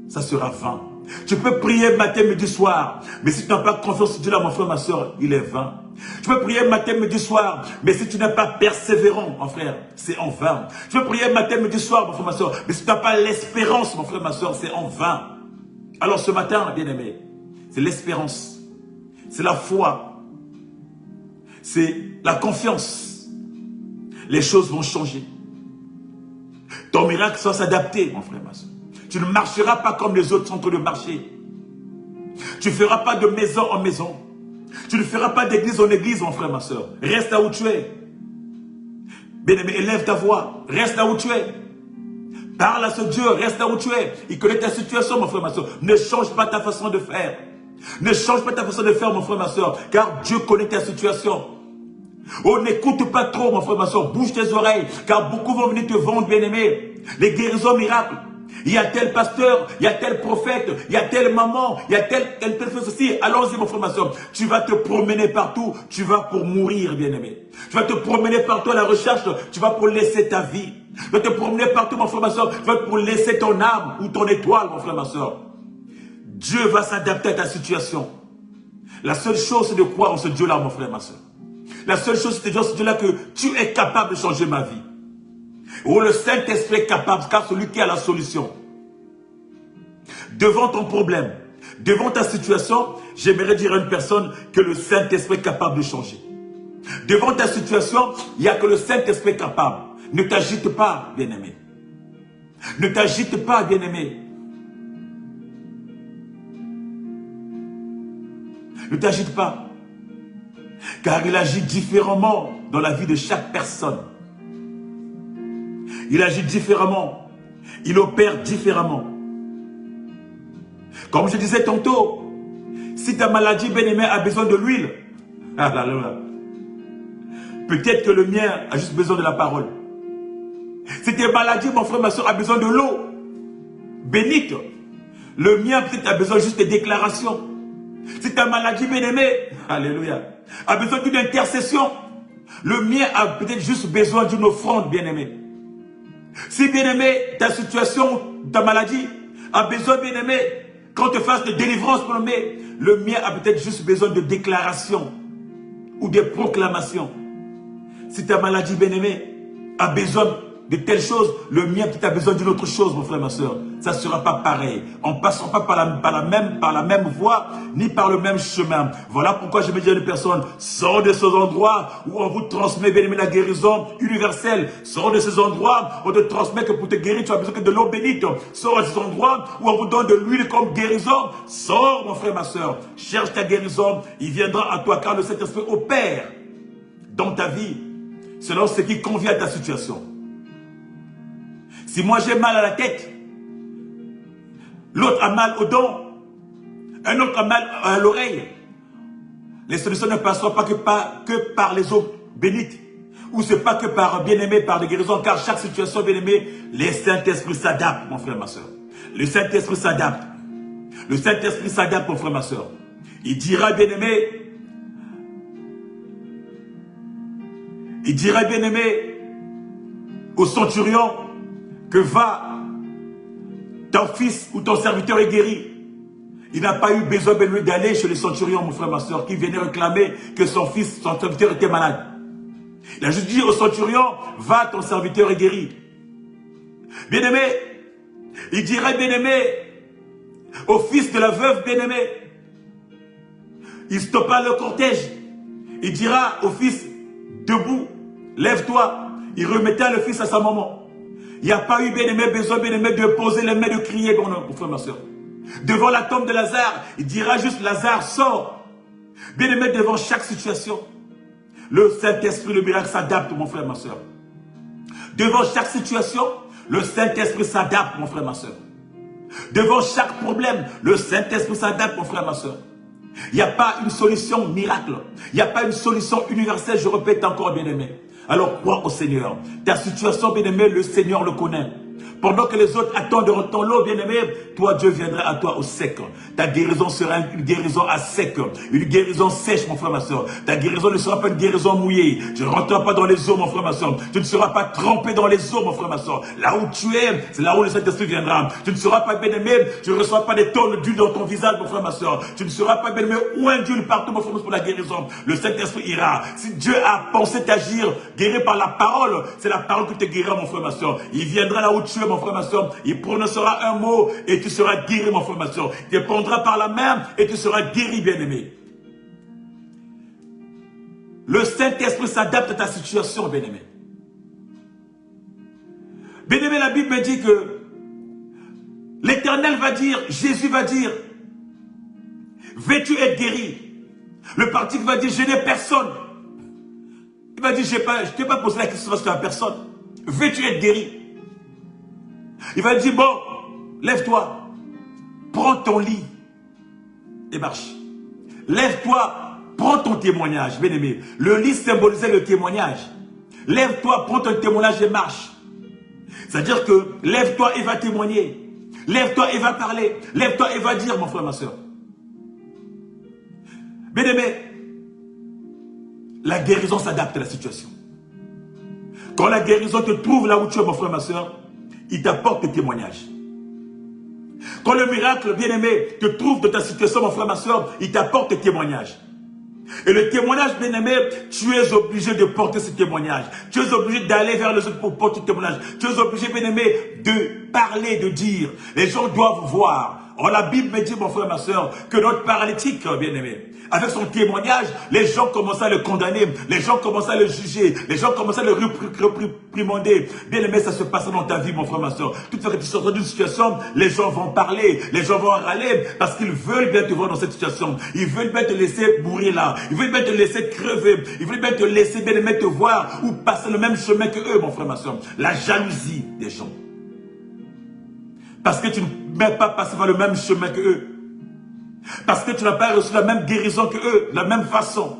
Speaker 1: ça sera vain. Tu peux prier matin, midi, soir. Mais si tu n'as pas confiance en Dieu, là, mon frère, ma soeur, il est vain. Tu peux prier matin, midi, soir. Mais si tu n'es pas persévérant, mon frère, c'est en vain. Tu peux prier matin, midi, soir, mon frère, ma soeur. Mais si tu n'as pas l'espérance, mon frère, ma soeur, c'est en vain. Alors ce matin, bien-aimé, c'est l'espérance. C'est la foi. C'est la confiance. Les choses vont changer. Ton miracle va s'adapter, mon frère, ma soeur. Tu ne marcheras pas comme les autres sont en train de marcher. Tu ne feras pas de maison en maison. Tu ne feras pas d'église en église, mon frère, ma soeur. Reste là où tu es. Bien-aimé, élève ta voix. Reste là où tu es. Parle à ce Dieu. Reste là où tu es. Il connaît ta situation, mon frère, ma soeur. Ne change pas ta façon de faire. Ne change pas ta façon de faire, mon frère, ma soeur. Car Dieu connaît ta situation. Oh, n'écoute pas trop, mon frère, ma soeur. Bouge tes oreilles. Car beaucoup vont venir te vendre, bien-aimé. Les guérisons miracles. Il y a tel pasteur, il y a tel prophète, il y a telle maman, il y a telle chose aussi. Allons-y, mon frère, ma soeur. Tu vas te promener partout. Tu vas pour mourir, bien-aimé. Tu vas te promener partout à la recherche. Tu vas pour laisser ta vie. Tu vas te promener partout, mon frère, ma soeur. Tu vas pour laisser ton âme ou ton étoile, mon frère, ma soeur. Dieu va s'adapter à ta situation. La seule chose, c'est de croire en ce Dieu-là, mon frère, ma soeur. La seule chose, c'est de dire à ce Dieu-là que tu es capable de changer ma vie. Oh, le Saint-Esprit est capable, car celui qui a la solution. Devant ton problème, devant ta situation, j'aimerais dire à une personne que le Saint-Esprit est capable de changer. Devant ta situation, il n'y a que le Saint-Esprit est capable. Ne t'agite pas, bien-aimé. Ne t'agite pas, bien-aimé. Ne t'agite pas. Car il agit différemment dans la vie de chaque personne. Il agit différemment. Il opère différemment. Comme je disais tantôt, si ta maladie, bien-aimé, a besoin de l'huile, peut-être que le mien a juste besoin de la parole. Si ta maladie, mon frère, ma soeur, a besoin de l'eau bénite, le mien peut-être a besoin juste de déclarations. Si ta maladie, bien-aimé, alléluia, a besoin d'une intercession, le mien a peut-être juste besoin d'une offrande, bien-aimé. Si, bien-aimé, ta situation, ta maladie a besoin, bien-aimé, qu'on te fasse des délivrances, bien-aimé, le mien a peut-être juste besoin de déclarations ou de proclamations. Si ta maladie, bien-aimé, a besoin de telle chose, le mien peut-être a besoin d'une autre chose, mon frère, ma soeur. Ça ne sera pas pareil. On ne passera pas par la même voie, ni par le même chemin. Voilà pourquoi je me dis à une personne, sors de ces endroits où on vous transmet, bien aimé, la guérison universelle. Sors de ces endroits où on te transmet que pour te guérir, tu as besoin que de l'eau bénite. Sors de ces endroits où on vous donne de l'huile comme guérison. Sors, mon frère, ma soeur. Cherche ta guérison. Il viendra à toi, car le Saint-Esprit opère dans ta vie selon ce qui convient à ta situation. Si moi j'ai mal à la tête, L'autre a mal au dent. Un autre a mal à l'oreille. Les solutions ne passeront pas que par les eaux bénites. Ou ce n'est pas que par bien-aimé, par des guérisons. Car chaque situation, bien-aimé, les Saint-Esprit s'adaptent, mon frère, ma soeur. Le Saint-Esprit s'adapte. Le Saint-Esprit s'adapte, mon frère, ma soeur. Il dira, bien-aimé, au centurion que va, ton fils ou ton serviteur est guéri. Il n'a pas eu besoin d'aller chez le centurion, mon frère, ma soeur, qui venait réclamer que son fils, son serviteur était malade. Il a juste dit au centurion, va, ton serviteur est guéri. Bien-aimé, il dirait, bien-aimé, au fils de la veuve, bien-aimé, il stoppa le cortège. Il dira au fils, debout, lève-toi. Il remettait le fils à sa maman. Il n'y a pas eu, bien-aimé, besoin, bien-aimé, de poser les mains, de crier, mon frère, ma soeur. Devant la tombe de Lazare, il dira juste, Lazare, sort. Bien-aimé, devant chaque situation, le Saint-Esprit, le miracle s'adapte, mon frère, ma soeur. Devant chaque situation, le Saint-Esprit s'adapte, mon frère, ma soeur. Devant chaque problème, le Saint-Esprit s'adapte, mon frère, ma soeur. Il n'y a pas une solution miracle. Il n'y a pas une solution universelle, je répète encore, bien-aimé. Alors crois au Seigneur. Ta situation, bien-aimé, le Seigneur le connaît. Pendant que les autres attendent de ton lot, bien-aimé, toi, Dieu viendra à toi au sec. Ta guérison sera une guérison à sec, une guérison sèche, mon frère, ma soeur. Ta guérison ne sera pas une guérison mouillée. Tu ne rentreras pas dans les eaux, mon frère, ma soeur. Tu ne seras pas trempé dans les eaux, mon frère, ma soeur. Là où tu es, c'est là où le Saint-Esprit viendra. Tu ne seras pas bien-aimé, tu ne reçois pas des tonnes d'huile dans ton visage, mon frère, ma soeur. Tu ne seras pas bien-aimé ou un d'huile partout, mon frère, pour la guérison. Le Saint-Esprit ira. Si Dieu a pensé t'agir, guéri par la parole, c'est la parole qui te guérira, mon frère, ma soeur. Il viendra là où tu es, mon frère, ma soeur. Il prononcera un mot et tu seras guéri, mon frère, ma soeur. Il te prendra par la main et tu seras guéri, bien-aimé. Le Saint-Esprit s'adapte à ta situation, bien-aimé. Bien-aimé, la Bible me dit que l'Éternel va dire, Jésus va dire, veux-tu être guéri? Le parti va dire, je n'ai personne. Il va dire, je ne t'ai pas posé la question parce que tu n'as personne. Veux-tu être guéri? Il va dire, bon, lève-toi, prends ton lit et marche. Lève-toi, prends ton témoignage, bien-aimé. Le lit symbolisait le témoignage. Lève-toi, prends ton témoignage et marche. C'est-à-dire que lève-toi et va témoigner. Lève-toi et va parler. Lève-toi et va dire, mon frère, ma soeur. Bien-aimé, la guérison s'adapte à la situation. Quand la guérison te trouve là où tu es, mon frère, ma soeur, il t'apporte des témoignages. Quand le miracle, bien-aimé, te trouve de ta situation, mon frère, ma soeur, il t'apporte des témoignages. Et le témoignage, bien-aimé, tu es obligé de porter ce témoignage. Tu es obligé d'aller vers les autres pour porter ce témoignage. Tu es obligé, bien-aimé, de parler, de dire. Les gens doivent voir. Or, la Bible me dit, mon frère, ma soeur, que notre paralytique, bien-aimé, avec son témoignage, les gens commencent à le condamner, les gens commencent à le juger, les gens commencent à le réprimander. Bien-aimé, ça se passe dans ta vie, mon frère, ma soeur. Toute fois que tu sors d'une situation, les gens vont parler, les gens vont râler, parce qu'ils veulent bien te voir dans cette situation. Ils veulent bien te laisser mourir là. Ils veulent bien te laisser crever. Ils veulent bien te laisser, bien-aimé, te voir ou passer le même chemin que eux, mon frère, ma soeur. La jalousie des gens. Parce que tu ne m'es pas passé par le même chemin que eux. Parce que tu n'as pas reçu la même guérison que eux, de la même façon.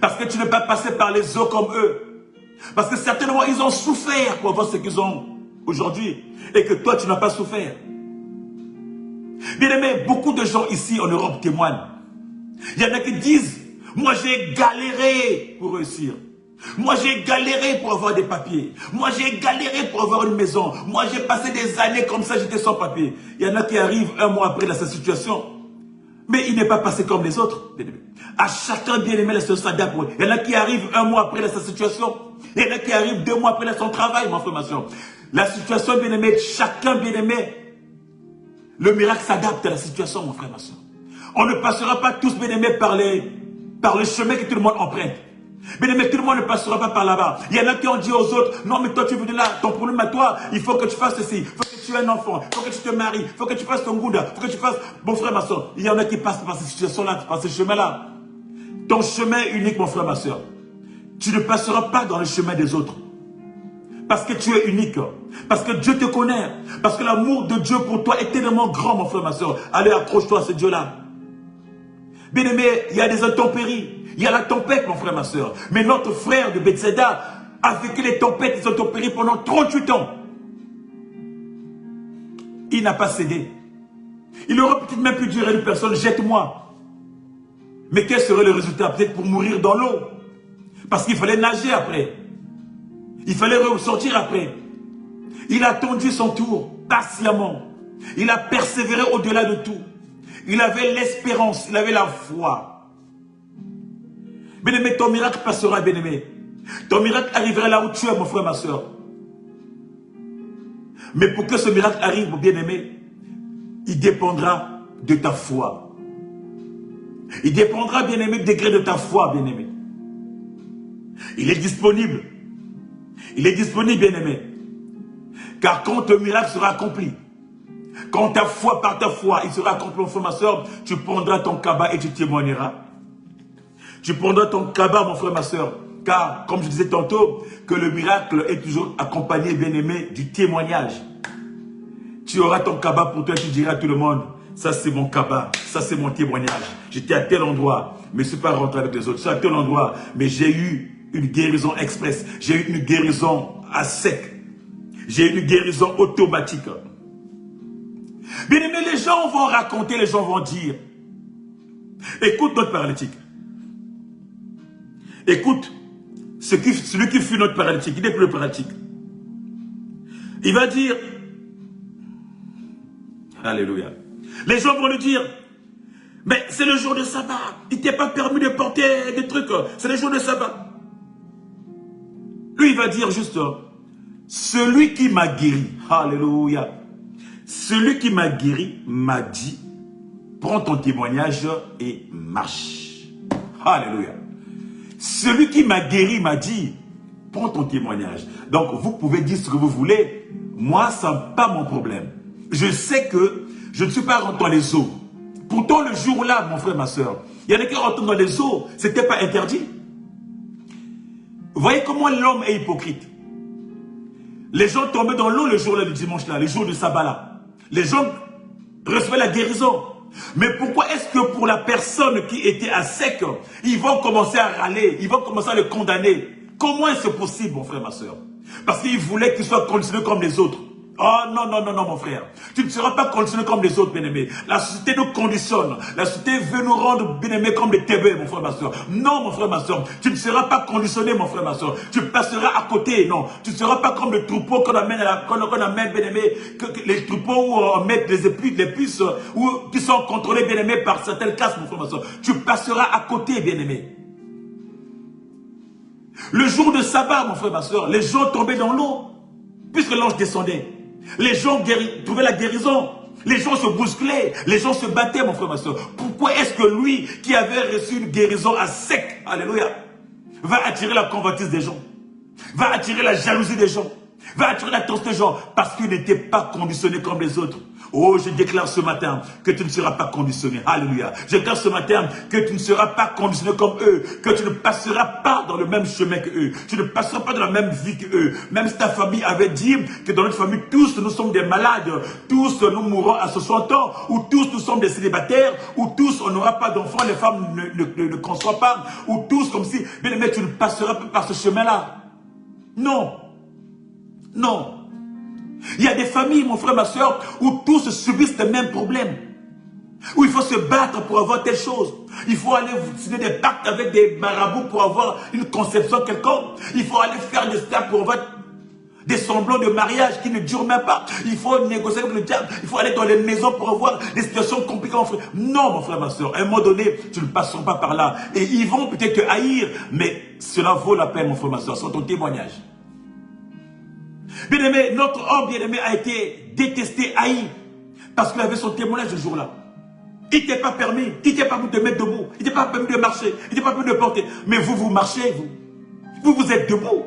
Speaker 1: Parce que tu n'es pas passé par les eaux comme eux. Parce que certainement, ils ont souffert pour avoir ce qu'ils ont aujourd'hui. Et que toi, tu n'as pas souffert. Bien aimé, beaucoup de gens ici en Europe témoignent. Il y en a qui disent, moi j'ai galéré pour réussir. Moi, j'ai galéré pour avoir des papiers. Moi, j'ai galéré pour avoir une maison. Moi, j'ai passé des années comme ça, j'étais sans papier. Il y en a qui arrivent un mois après dans cette situation. Mais il n'est pas passé comme les autres. À chacun, bien aimé, la situation s'adapte. Il y en a qui arrivent un mois après dans cette situation. Il y en a qui arrivent 2 mois après dans son travail, mon frère, ma soeur. La situation, bien aimé, chacun, bien aimé, le miracle s'adapte à la situation, mon frère, ma soeur. On ne passera pas tous, bien aimé, par le chemin que tout le monde emprunte. Mais tout le monde ne passera pas par là-bas. Il y en a qui ont dit aux autres, non mais toi tu veux de là, ton problème à toi, il faut que tu fasses ceci, il faut que tu aies un enfant, il faut que tu te maries, il faut que tu fasses ton gouda, il faut que tu fasses, mon frère, ma soeur. Il y en a qui passent par cette situation-là, par ce chemin-là. Ton chemin unique, mon frère, ma soeur. Tu ne passeras pas dans le chemin des autres. Parce que tu es unique. Parce que Dieu te connaît. Parce que l'amour de Dieu pour toi est tellement grand, mon frère, ma soeur. Allez, accroche-toi à ce Dieu-là. Bien-aimé, il y a des intempéries. Il y a la tempête, mon frère, ma soeur. Mais notre frère de Bethsaida a vécu les tempêtes, les intempéries pendant 38 ans. Il n'a pas cédé. Il aurait peut-être même pu dire à une personne, jette-moi. Mais quel serait le résultat? Peut-être pour mourir dans l'eau. Parce qu'il fallait nager après. Il fallait ressortir après. Il a attendu son tour, patiemment. Il a persévéré au-delà de tout. Il avait l'espérance, il avait la foi. Bien-aimé, ton miracle passera, bien-aimé. Ton miracle arrivera là où tu es, mon frère, ma soeur. Mais pour que ce miracle arrive, mon bien-aimé, il dépendra de ta foi. Il dépendra, bien-aimé, du degré de ta foi, bien-aimé. Il est disponible. Il est disponible, bien-aimé. Car quand ton miracle sera accompli, quand ta foi, par ta foi, il sera accompli, mon frère, ma soeur, tu prendras ton cabas et tu témoigneras. Tu prendras ton cabas, mon frère, ma soeur. Car, comme je disais tantôt, que le miracle est toujours accompagné, bien-aimé, du témoignage. Tu auras ton cabas pour toi, tu diras à tout le monde, ça c'est mon cabas, ça c'est mon témoignage. J'étais à tel endroit, mais je ne suis pas rentré avec les autres. Je suis à tel endroit, mais j'ai eu une guérison express. J'ai eu une guérison à sec. J'ai eu une guérison automatique. Bien aimé, les gens vont raconter, les gens vont dire. Écoute notre paralytique. Écoute celui qui fut notre paralytique. Il n'est plus le paralytique. Il va dire, alléluia. Les gens vont lui dire, mais c'est le jour de sabbat. Il ne t'est pas permis de porter des trucs. C'est le jour de sabbat. Lui, il va dire juste, celui qui m'a guéri, alléluia. Celui qui m'a guéri m'a dit, prends ton témoignage et marche. Alléluia. Celui qui m'a guéri m'a dit, prends ton témoignage. Donc, vous pouvez dire ce que vous voulez. Moi, ça n'est pas mon problème. Je sais que je ne suis pas rentré dans les eaux. Pourtant, le jour-là, mon frère, ma soeur, il y en a qui rentrent dans les eaux. Ce n'était pas interdit. Vous voyez comment l'homme est hypocrite. Les gens tombaient dans l'eau le jour-là du dimanche-là, le jour du sabbat-là. Les gens recevaient la guérison. Mais pourquoi est-ce que pour la personne qui était à sec, ils vont commencer à râler, ils vont commencer à le condamner? Comment est-ce possible, mon frère, ma soeur? Parce qu'ils voulaient qu'il soit conditionné comme les autres. Oh non, non, non, non, mon frère. Tu ne seras pas conditionné comme les autres, bien-aimés. La société nous conditionne. La société veut nous rendre, bien-aimés, comme des tébés, mon frère, ma soeur. Non, mon frère, ma soeur. Tu ne seras pas conditionné, mon frère, ma soeur. Tu passeras à côté, non. Tu ne seras pas comme le troupeau qu'on amène, bien-aimés, les troupeaux où on met les puces, qui sont contrôlés, bien-aimés, par certaines classes, mon frère, ma soeur. Tu passeras à côté, bien-aimés. Le jour de sabbat, mon frère, ma soeur, les gens tombaient dans l'eau, puisque l'ange descendait. Les gens trouvaient la guérison. Les gens se bousculaient. Les gens se battaient, mon frère, ma soeur. Pourquoi est-ce que lui, qui avait reçu une guérison à sec, alléluia, va attirer la convoitise des gens, va attirer la jalousie des gens, va attirer la tristesse des gens, parce qu'il n'était pas conditionné comme les autres? Oh, je déclare ce matin que tu ne seras pas conditionné. Alléluia. Je déclare ce matin que tu ne seras pas conditionné comme eux. Que tu ne passeras pas dans le même chemin que eux. Tu ne passeras pas dans la même vie que eux. Même si ta famille avait dit que dans notre famille, tous nous sommes des malades. Tous nous mourrons à 60 ans. Ou tous nous sommes des célibataires. Ou tous on n'aura pas d'enfants. Les femmes ne conçoivent pas. Ou tous comme si, bien aimé, tu ne passeras pas par ce chemin-là. Non. Non. Il y a des familles, mon frère, ma soeur, où tous subissent les mêmes problèmes. Où il faut se battre pour avoir telle chose. Il faut aller signer des pactes avec des marabouts pour avoir une conception quelconque. Il faut aller faire des steps pour avoir des semblants de mariage qui ne durent même pas. Il faut négocier avec le diable. Il faut aller dans les maisons pour avoir des situations compliquées, mon frère. Non, mon frère, ma soeur. À un moment donné, tu ne passeras pas par là. Et ils vont peut-être te haïr, mais cela vaut la peine, mon frère, ma soeur. C'est ton témoignage. Bien-aimé, notre homme bien-aimé a été détesté, haï, parce qu'il avait son témoignage ce jour-là. Il ne t'est pas permis, il ne t'est pas permis de mettre debout, il ne t'est pas permis de marcher, il ne t'est pas permis de porter. Mais vous, vous marchez, vous êtes debout.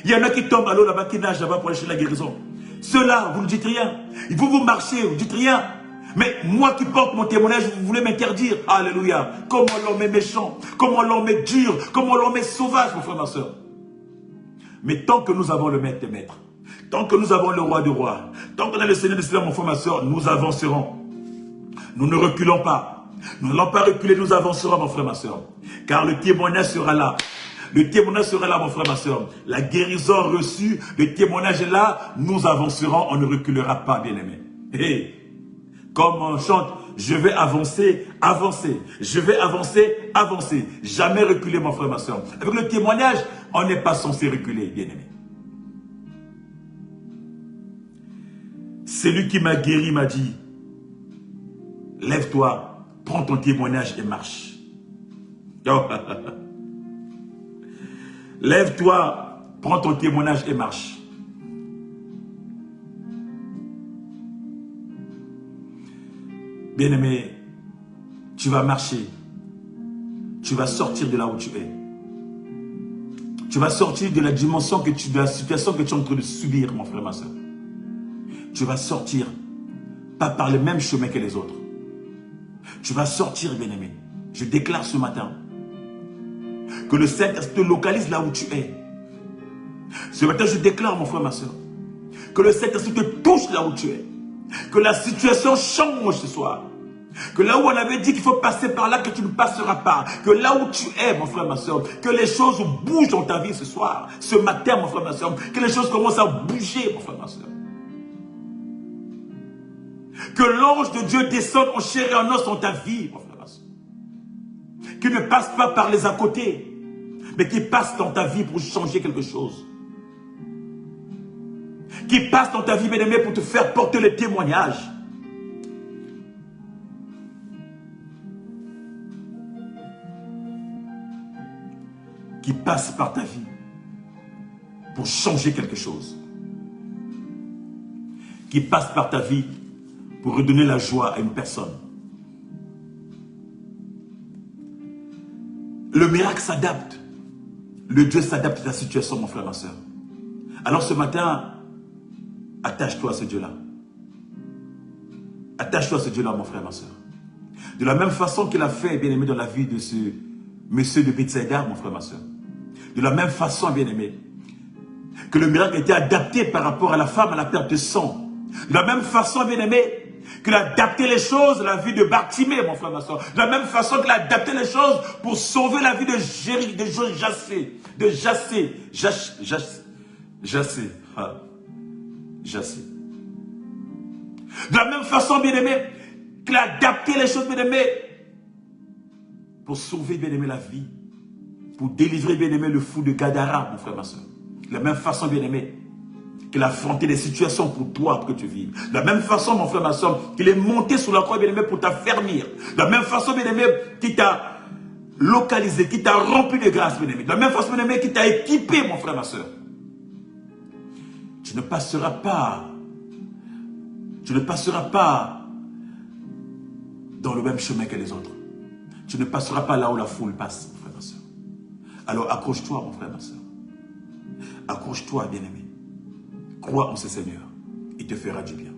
Speaker 1: Il y en a qui tombent à l'eau là-bas, qui nagent là-bas pour aller chercher la guérison. Ceux-là, vous ne dites rien. Vous marchez, vous ne dites rien. Mais moi qui porte mon témoignage, vous voulez m'interdire. Alléluia. Comment l'homme est méchant, comment l'homme est dur, comment l'homme est sauvage, mon frère, ma soeur. Mais tant que nous avons le maître des maîtres, Tant que nous avons le roi des rois, tant qu'on a le Seigneur des Seigneurs, mon frère, ma soeur, nous avancerons. Nous ne reculons pas. Nous n'allons pas reculer, nous avancerons, mon frère, ma soeur. Car le témoignage sera là. Le témoignage sera là, mon frère, ma soeur. La guérison reçue, le témoignage est là. Nous avancerons, on ne reculera pas, bien-aimé. Hey. Comme on chante, je vais avancer, avancer. Je vais avancer, avancer. Jamais reculer, mon frère, ma soeur. Avec le témoignage, on n'est pas censé reculer, bien-aimé. Celui qui m'a guéri m'a dit, lève-toi, prends ton témoignage et marche. Lève-toi, prends ton témoignage et marche. Bien-aimé, tu vas marcher. Tu vas sortir de là où tu es. Tu vas sortir de la dimension de la situation que tu es en train de subir, mon frère, ma soeur. Tu vas sortir, pas par le même chemin que les autres. Tu vas sortir, bien-aimé. Je déclare ce matin que le Saint-Esprit te localise là où tu es. Ce matin, je déclare, mon frère, ma soeur, que le Saint-Esprit te touche là où tu es. Que la situation change ce soir. Que là où on avait dit qu'il faut passer par là, que tu ne passeras pas. Que là où tu es, mon frère, ma soeur, que les choses bougent dans ta vie ce soir. Ce matin, mon frère, ma soeur, que les choses commencent à bouger, mon frère, ma soeur. Que l'ange de Dieu descende en chair et en os dans ta vie, mon frère, ma soeur. Qu'il ne passe pas par les à côté, mais qu'il passe dans ta vie pour changer quelque chose. Qu'il passe dans ta vie, bien-aimé, pour te faire porter le témoignage. Qui passe par ta vie pour changer quelque chose. Qui passe par ta vie pour redonner la joie à une personne. Le miracle s'adapte. Le Dieu s'adapte à ta situation, mon frère, ma soeur. Alors ce matin, attache-toi à ce Dieu-là. Attache-toi à ce Dieu-là, mon frère, ma soeur. De la même façon qu'il a fait, bien-aimé, dans la vie de ce monsieur de Bethsaïda, mon frère, ma soeur. De la même façon, bien-aimé, que le miracle était adapté par rapport à la femme à la perte de sang. De la même façon, bien-aimé, qu'il a adapté les choses à la vie de Bartimée, mon frère, ma soeur. De la même façon qu'il a adapté les choses pour sauver la vie de Jassé. De la même façon, bien-aimé, qu'il a adapté les choses, bien-aimé, pour sauver, bien-aimé, la vie, pour délivrer, bien-aimé, le fou de Gadara, mon frère, ma soeur. De la même façon, bien-aimé, qu'il a affronté des situations pour toi, pour que tu vives. De la même façon, mon frère, ma soeur, qu'il est monté sur la croix, bien-aimé, pour t'affermir. De la même façon, bien-aimé, qu'il t'a localisé, qu'il t'a rempli de grâce, bien-aimé. De la même façon, bien-aimé, qu'il t'a équipé, mon frère, ma soeur. Tu ne passeras pas dans le même chemin que les autres. Tu ne passeras pas là où la foule passe, mon frère, ma soeur. Alors accroche-toi, mon frère, ma soeur. Accroche-toi, bien-aimé. Crois en ce Seigneur. Il te fera du bien.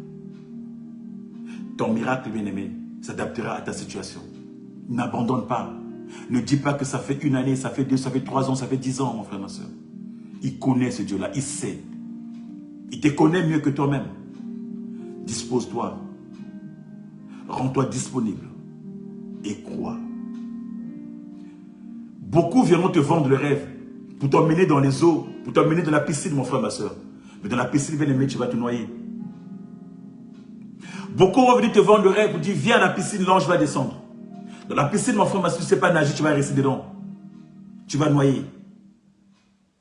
Speaker 1: Ton miracle, bien-aimé, s'adaptera à ta situation. N'abandonne pas. Ne dis pas que ça fait une année, ça fait 2, ça fait 3 ans, ça fait 10 ans, mon frère, ma soeur. Il connaît ce Dieu-là, il sait. Il te connaît mieux que toi-même. Dispose-toi. Rends-toi disponible. Et crois. Beaucoup viendront te vendre le rêve pour t'emmener dans les eaux, pour t'emmener dans la piscine, mon frère, ma soeur. Mais dans la piscine, bien-aimé, tu vas te noyer. Beaucoup vont venir te vendre le rêve pour dire, viens à la piscine, l'ange va descendre. Dans la piscine, mon frère, ma soeur, tu ne sais pas nager, tu vas rester dedans. Tu vas noyer.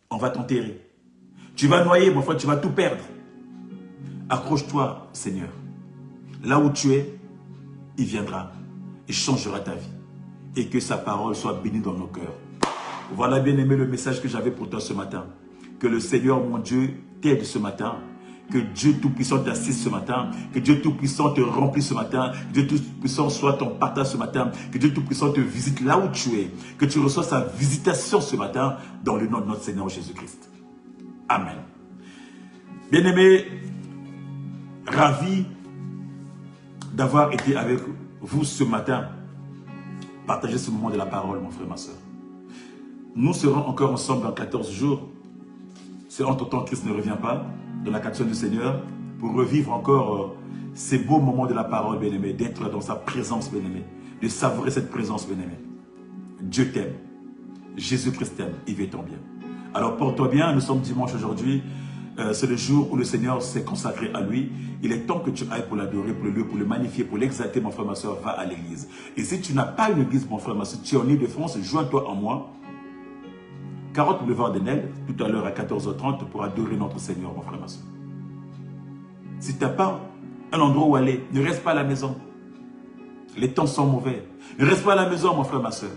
Speaker 1: On va t'enterrer. Tu vas noyer, mon frère, tu vas tout perdre. Accroche-toi, Seigneur. Là où tu es, il viendra et changera ta vie. Et que sa parole soit bénie dans nos cœurs. Voilà, bien aimé, le message que j'avais pour toi ce matin. Que le Seigneur, mon Dieu, t'aide ce matin. Que Dieu Tout-Puissant t'assiste ce matin. Que Dieu Tout-Puissant te remplisse ce matin. Que Dieu Tout-Puissant soit ton partage ce matin. Que Dieu Tout-Puissant te visite là où tu es. Que tu reçois sa visitation ce matin dans le nom de notre Seigneur Jésus-Christ. Amen. Bien-aimé, ravi d'avoir été avec vous ce matin. Partagez ce moment de la parole, mon frère, ma soeur. Nous serons encore ensemble dans 14 jours. C'est entre-temps Christ ne revient pas dans la capsule du Seigneur pour revivre encore ces beaux moments de la parole, bien-aimé, d'être dans sa présence, bien-aimé, de savourer cette présence, bien-aimé. Dieu t'aime. Jésus-Christ t'aime. Il veut ton bien. Alors porte-toi bien. Nous sommes dimanche aujourd'hui. C'est le jour où le Seigneur s'est consacré à lui. Il est temps que tu ailles pour l'adorer, pour le louer, pour le magnifier, pour l'exalter, mon frère, ma soeur. Va à l'église. Et si tu n'as pas une église, mon frère, ma soeur, tu es en Ile-de-France, joins-toi en moi. 40 boulevard des Nègres, tout à l'heure à 14h30 pour adorer notre Seigneur, mon frère, ma soeur. Si tu n'as pas un endroit où aller, ne reste pas à la maison. Les temps sont mauvais. Ne reste pas à la maison, mon frère, ma soeur.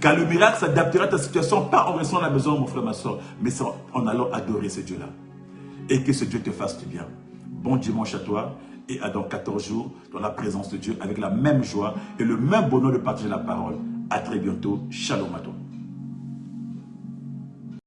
Speaker 1: Car le miracle s'adaptera à ta situation, pas en restant à la maison, mon frère, ma soeur, mais en allant adorer ce Dieu-là. Et que ce Dieu te fasse du bien. Bon dimanche à toi et à dans 14 jours, dans la présence de Dieu, avec la même joie et le même bonheur de partager la parole. À très bientôt. Shalom à toi.